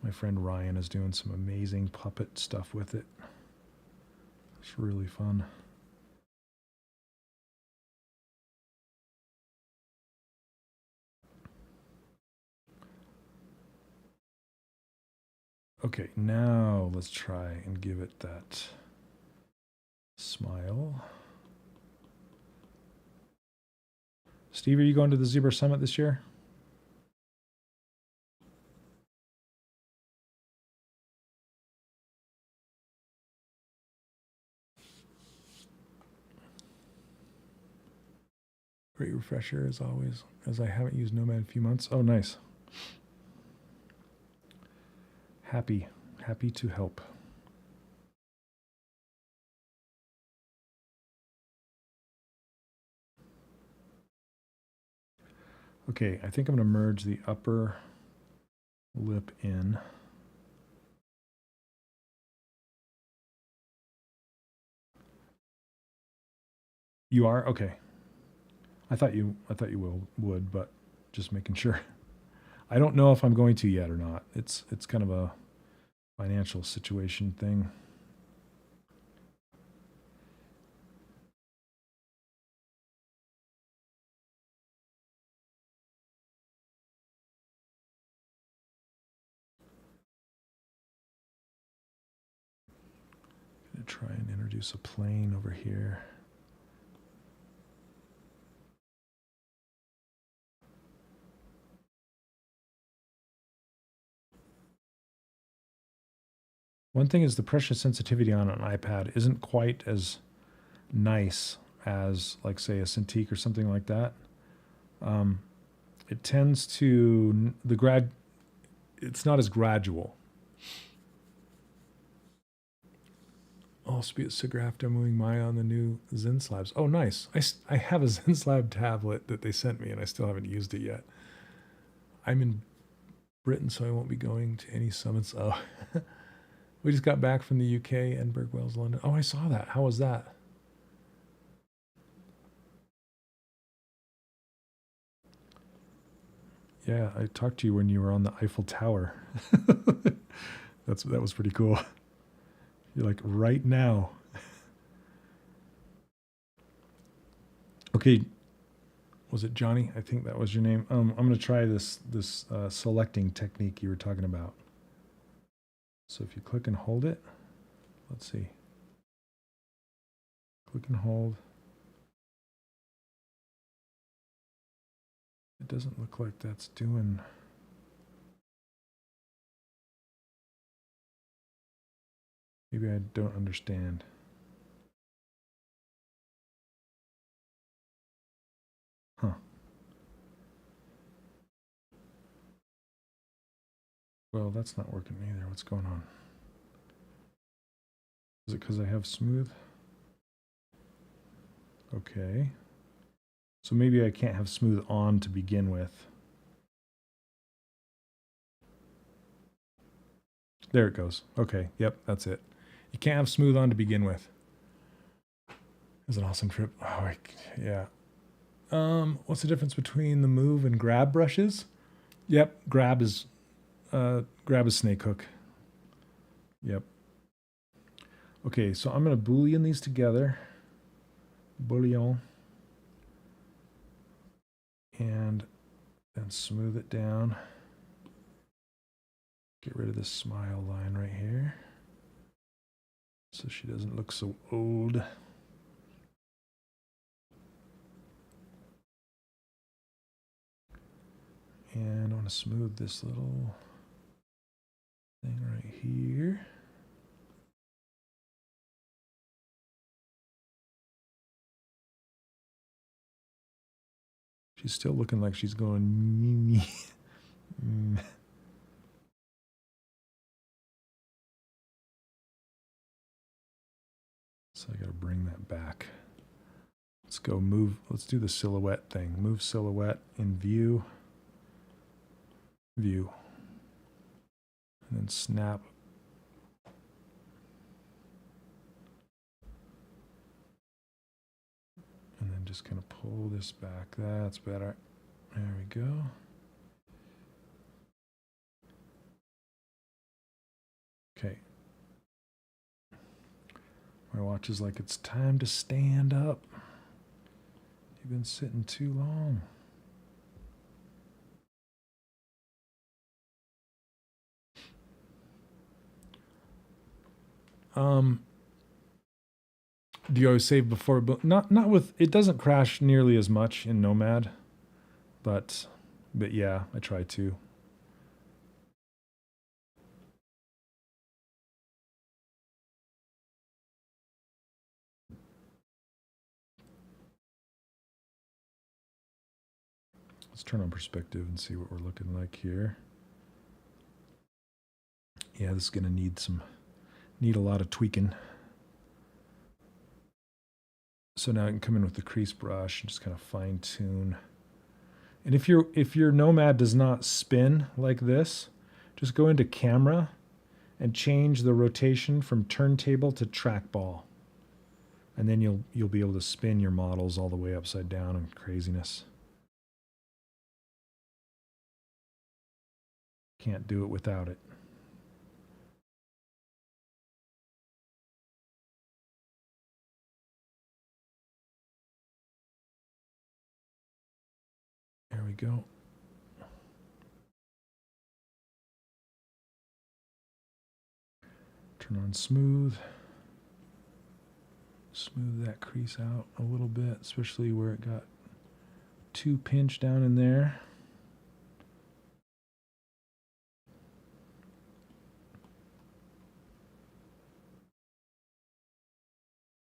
My friend Ryan is doing some amazing puppet stuff with it. It's really fun. Okay, now let's try and give it that smile. Steve, are you going to the Zebra Summit this year? Great refresher as always, as I haven't used Nomad in a few months. Oh, nice. Happy to help. Okay, I think I'm going to merge the upper lip in. You are? Okay. I thought you would, but just making sure. I don't know if I'm going to yet or not. It's kind of a financial situation thing. Gonna try and introduce a plane over here. One thing is the pressure sensitivity on an iPad isn't quite as nice as, like, say, a Cintiq or something like that. It tends to, it's not as gradual. I'll be at SIGGRAPH demoing Maya on the new Zen slabs. Oh, nice. I have a Zen slab tablet that they sent me, and I still haven't used it yet. I'm in Britain, so I won't be going to any summits. Oh, we just got back from the UK, Edinburgh, Wales, London. Oh, I saw that. How was that? Yeah, I talked to you when you were on the Eiffel Tower. That was pretty cool. You're like, right now. Okay, was it Johnny? I think that was your name. I'm going to try this selecting technique you were talking about. So if you click and hold it, let's see. Click and hold. It doesn't look like that's doing. Maybe I don't understand. Huh. Well, that's not working either. What's going on? Is it because I have smooth? Okay. So maybe I can't have smooth on to begin with. There it goes. Okay. Yep, that's it. You can't have smooth on to begin with. It was an awesome trip. Oh, yeah. What's the difference between the move and grab brushes? Yep, grab is snake hook. Yep. Okay, so I'm going to boolean these together. Boolean. And then smooth it down. Get rid of this smile line right here, so she doesn't look so old. And I want to smooth this little thing right here. She's still looking like she's going me. So I got to bring that back. Let's go move. Let's do the silhouette thing. Move silhouette in view. View. And then snap. And then just kind of pull this back. That's better. There we go. Okay. My watch is like, it's time to stand up. You've been sitting too long. Do you always save before? Not with, it doesn't crash nearly as much in Nomad, but yeah, I try to. Let's turn on perspective and see what we're looking like here. Yeah, this is gonna need a lot of tweaking. So now I can come in with the crease brush and just kind of fine tune. And if your Nomad does not spin like this, just go into camera and change the rotation from turntable to trackball. And then you'll be able to spin your models all the way upside down and craziness. Can't do it without it. There we go. Turn on smooth. Smooth that crease out a little bit, especially where it got too pinched down in there.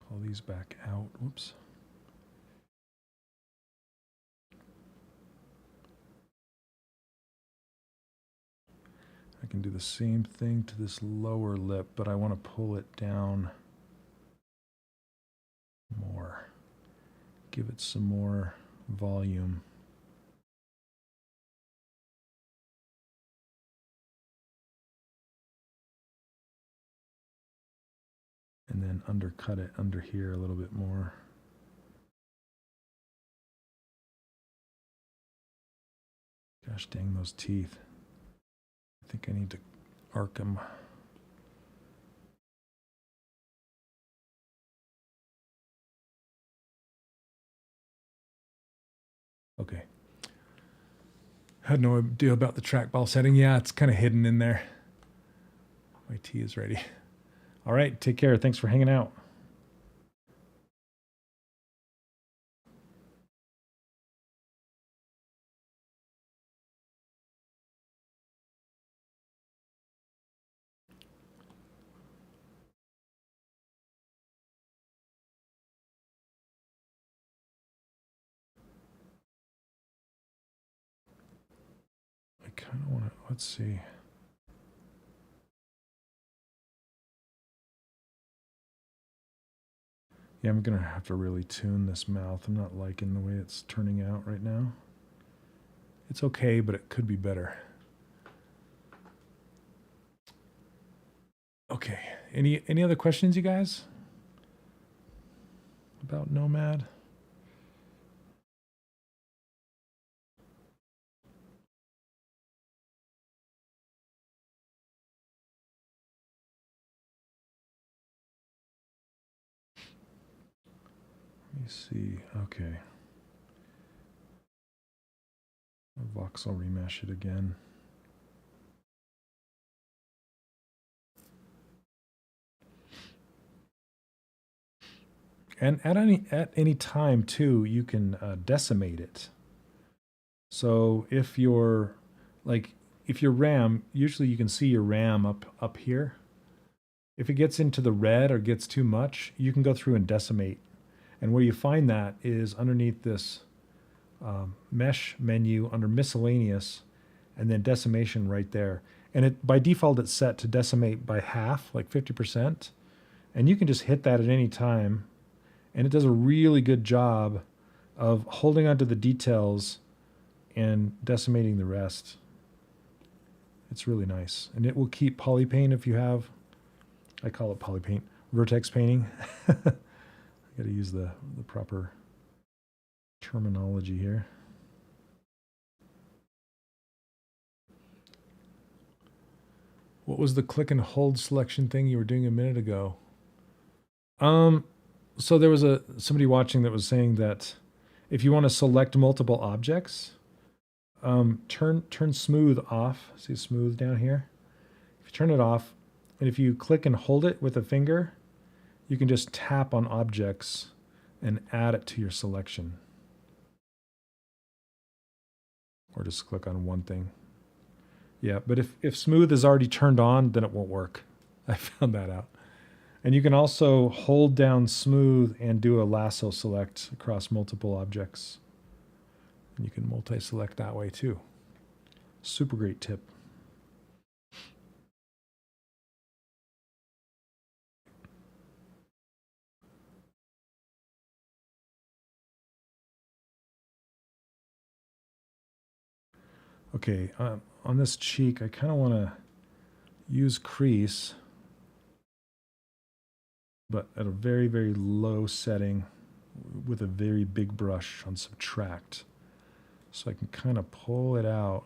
Pull these back out. Whoops. I can do the same thing to this lower lip, but I want to pull it down more. Give it some more volume. And then undercut it under here a little bit more. Gosh dang those teeth. I think I need to arc them. Okay. Had no idea about the trackball setting. Yeah, it's kind of hidden in there. My tea is ready. All right, take care. Thanks for hanging out. I kind of want to, let's see. Yeah, I'm going to have to really tune this mouth. I'm not liking the way it's turning out right now. It's okay, but it could be better. Okay. Any other questions, you guys? About Nomad? Let me see. Okay. Voxel remesh it again. And at any time too, you can decimate it. So if your RAM, usually you can see your RAM up here. If it gets into the red or gets too much, you can go through and decimate. And where you find that is underneath this mesh menu under miscellaneous, and then decimation right there. And it by default it's set to decimate by half, like 50%. And you can just hit that at any time. And it does a really good job of holding onto the details and decimating the rest. It's really nice. And it will keep polypaint if you have, I call it polypaint, vertex painting. I got to use the proper terminology here. What was the click and hold selection thing you were doing a minute ago? So there was somebody watching that was saying that if you want to select multiple objects, turn smooth off. See smooth down here? If you turn it off, and if you click and hold it with a finger, you can just tap on objects and add it to your selection. Or just click on one thing. Yeah, but if smooth is already turned on, then it won't work. I found that out. And you can also hold down smooth and do a lasso select across multiple objects. And you can multi-select that way too. Super great tip. Okay, on this cheek, I kind of want to use crease, but at a very, very low setting with a very big brush on subtract. So I can kind of pull it out.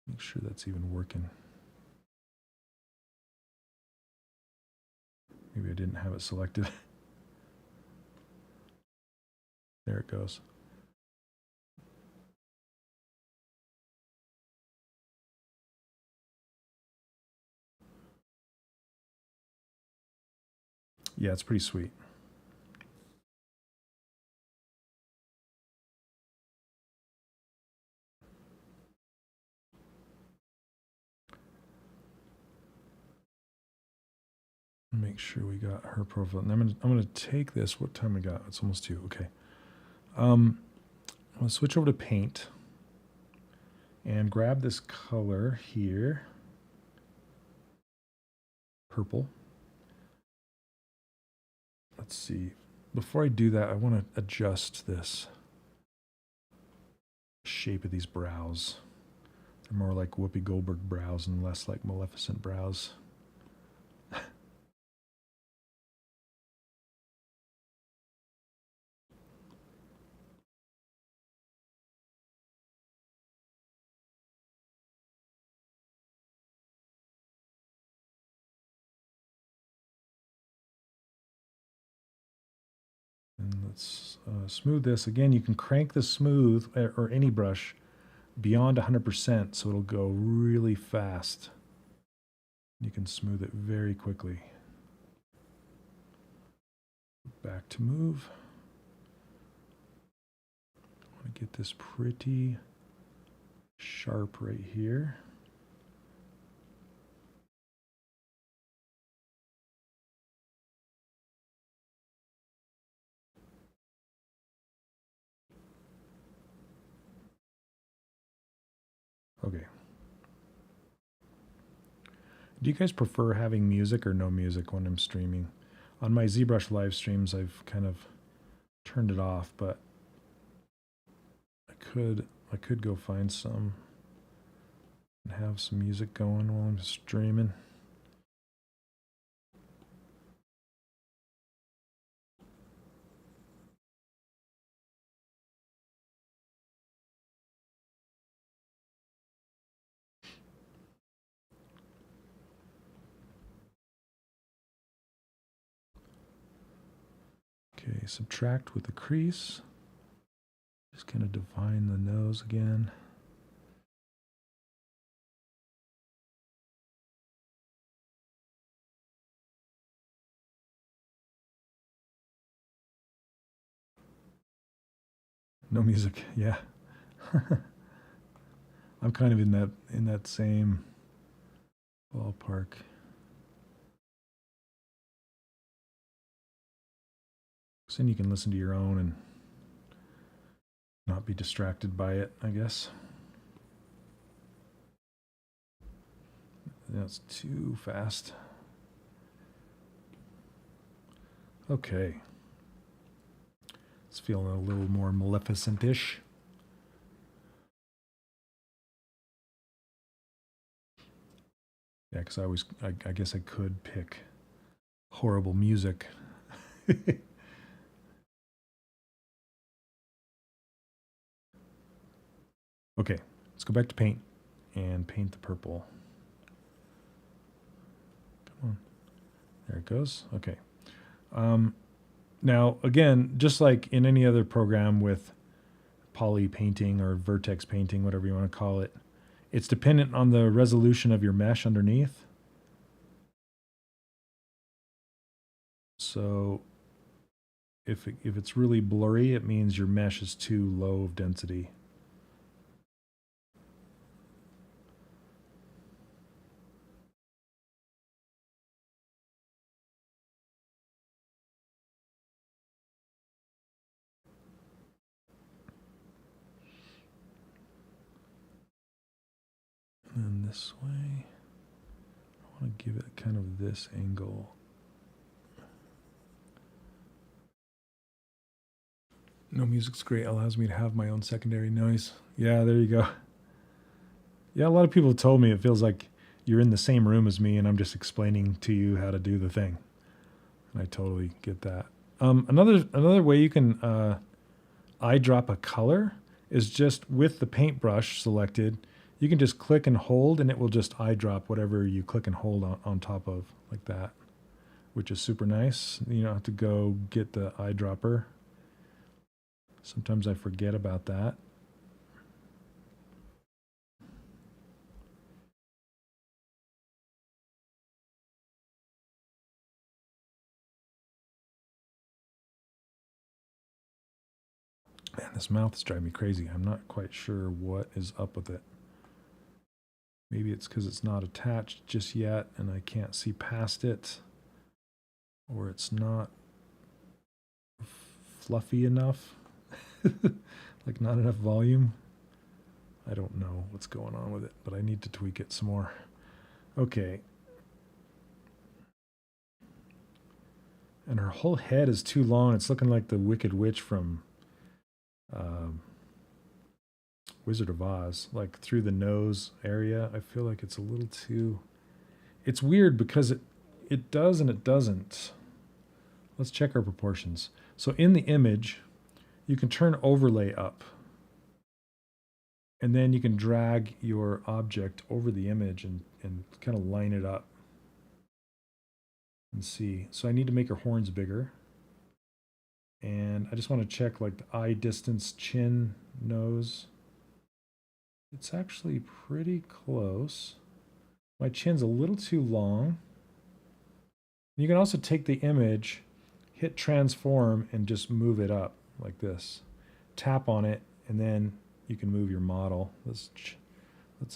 Make sure that's even working. Maybe I didn't have it selected. There it goes. Yeah, it's pretty sweet. Make sure we got her profile. And I'm gonna take this. What time we got? It's almost 2. Okay. I'm gonna switch over to paint and grab this color here, purple. Let's see. Before I do that, I want to adjust this shape of these brows. They're more like Whoopi Goldberg brows and less like Maleficent brows. And let's smooth this. Again, you can crank the smooth, or any brush, beyond 100%, so it'll go really fast. You can smooth it very quickly. Back to move. I want to get this pretty sharp right here. Okay. Do you guys prefer having music or no music when I'm streaming? On my ZBrush live streams, I've kind of turned it off, but I could go find some and have some music going while I'm streaming. Okay, subtract with the crease. Just kind of define the nose again. No music, yeah. I'm kind of in that same ballpark. So then you can listen to your own and not be distracted by it, I guess. That's too fast. Okay. It's feeling a little more Maleficent-ish. Yeah, because I guess I could pick horrible music. Okay, let's go back to paint and paint the purple. Come on. There it goes. Okay. Now, again, just like in any other program with poly painting or vertex painting, whatever you want to call it, it's dependent on the resolution of your mesh underneath. So if it's really blurry, it means your mesh is too low of density. And this way, I want to give it kind of this angle. No music's great. Allows me to have my own secondary noise. Yeah, there you go. Yeah, a lot of people told me it feels like you're in the same room as me and I'm just explaining to you how to do the thing. And I totally get that. Another way you can eyedrop a color is just with the paintbrush selected. You can just click and hold and it will just eyedrop whatever you click and hold on top of, like that, which is super nice. You don't have to go get the eyedropper. Sometimes I forget about that. Man, this mouth is driving me crazy. I'm not quite sure what is up with it. Maybe it's because it's not attached just yet and I can't see past it. Or it's not fluffy enough. Like not enough volume. I don't know what's going on with it, but I need to tweak it some more. Okay. And her whole head is too long. It's looking like the Wicked Witch from Wizard of Oz, like through the nose area. I feel like it's a little too... It's weird because it does and it doesn't. Let's check our proportions. So in the image, you can turn overlay up. And then you can drag your object over the image and kind of line it up. And see. So I need to make her horns bigger. And I just want to check like the eye distance, chin, nose. It's actually pretty close. My chin's a little too long. You can also take the image, hit transform, and just move it up like this. Tap on it, and then you can move your model. Let's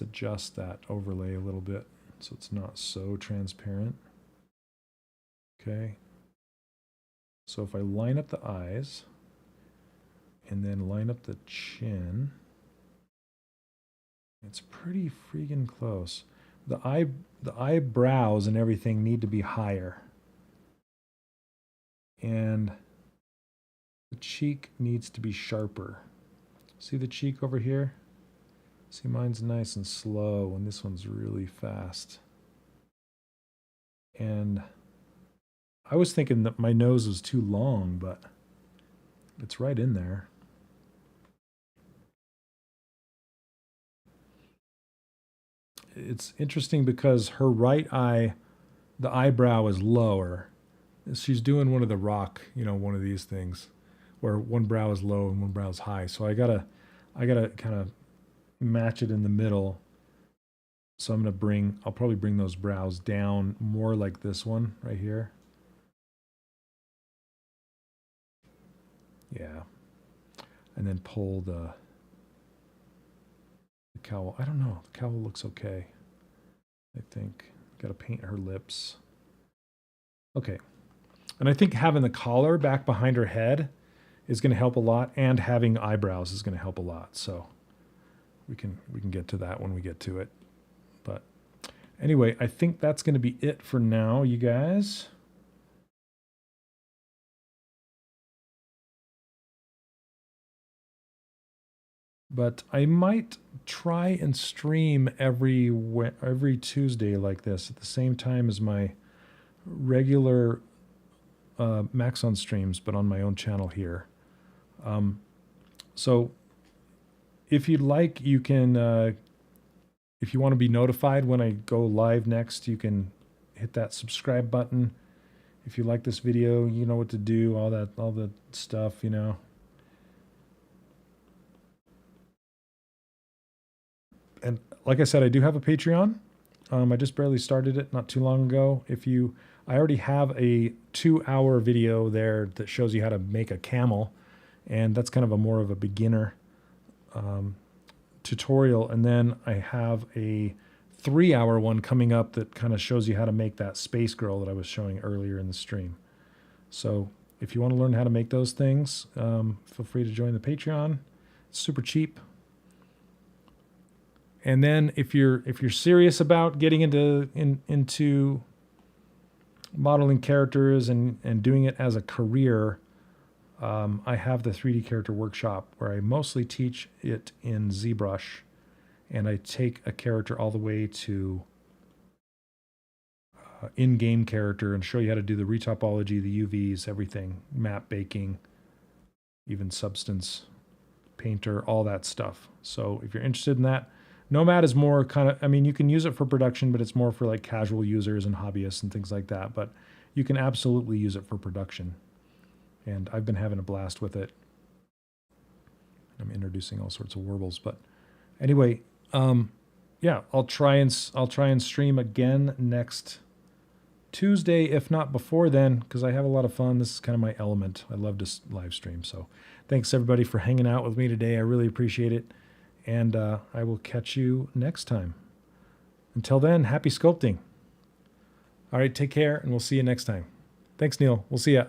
adjust that overlay a little bit so it's not so transparent. Okay. So if I line up the eyes and then line up the chin, it's pretty freaking close. The eyebrows and everything need to be higher. And the cheek needs to be sharper. See the cheek over here? See, mine's nice and slow, and this one's really fast. And I was thinking that my nose was too long, but it's right in there. It's interesting because her right eye, the eyebrow is lower. She's doing one of the rock, one of these things where one brow is low and one brow is high. So I gotta kind of match it in the middle. So I'll probably bring those brows down more like this one right here. Yeah. And then pull the cowl. I don't know. The cowl looks okay. I think. Got to paint her lips. Okay. And I think having the collar back behind her head is going to help a lot, and having eyebrows is going to help a lot. So we can get to that when we get to it. But anyway, I think that's going to be it for now, you guys. But I might try and stream every Tuesday like this at the same time as my regular Maxon streams, but on my own channel here. So if you'd like, you can, if you want to be notified when I go live next, you can hit that subscribe button. If you like this video, you know what to do, all the stuff, you know. And like I said, I do have a Patreon. I just barely started it not too long ago. I already have a 2-hour video there that shows you how to make a camel, and that's kind of more of a beginner tutorial. And then I have a 3-hour one coming up that kind of shows you how to make that space girl that I was showing earlier in the stream. So if you want to learn how to make those things, feel free to join the Patreon. It's super cheap. And then if you're serious about getting into modeling characters and doing it as a career, I have the 3D character workshop where I mostly teach it in ZBrush, and I take a character all the way to in-game character and show you how to do the retopology, the UVs, everything, map baking, even substance painter, all that stuff. So if you're interested in that, Nomad is more kind of, I mean, you can use it for production, but it's more for like casual users and hobbyists and things like that. But you can absolutely use it for production. And I've been having a blast with it. I'm introducing all sorts of warbles. But anyway, yeah, I'll try and stream again next Tuesday, if not before then, because I have a lot of fun. This is kind of my element. I love to live stream. So thanks everybody for hanging out with me today. I really appreciate it. And I will catch you next time. Until then, happy sculpting. All right, take care, and we'll see you next time. Thanks, Neil. We'll see ya.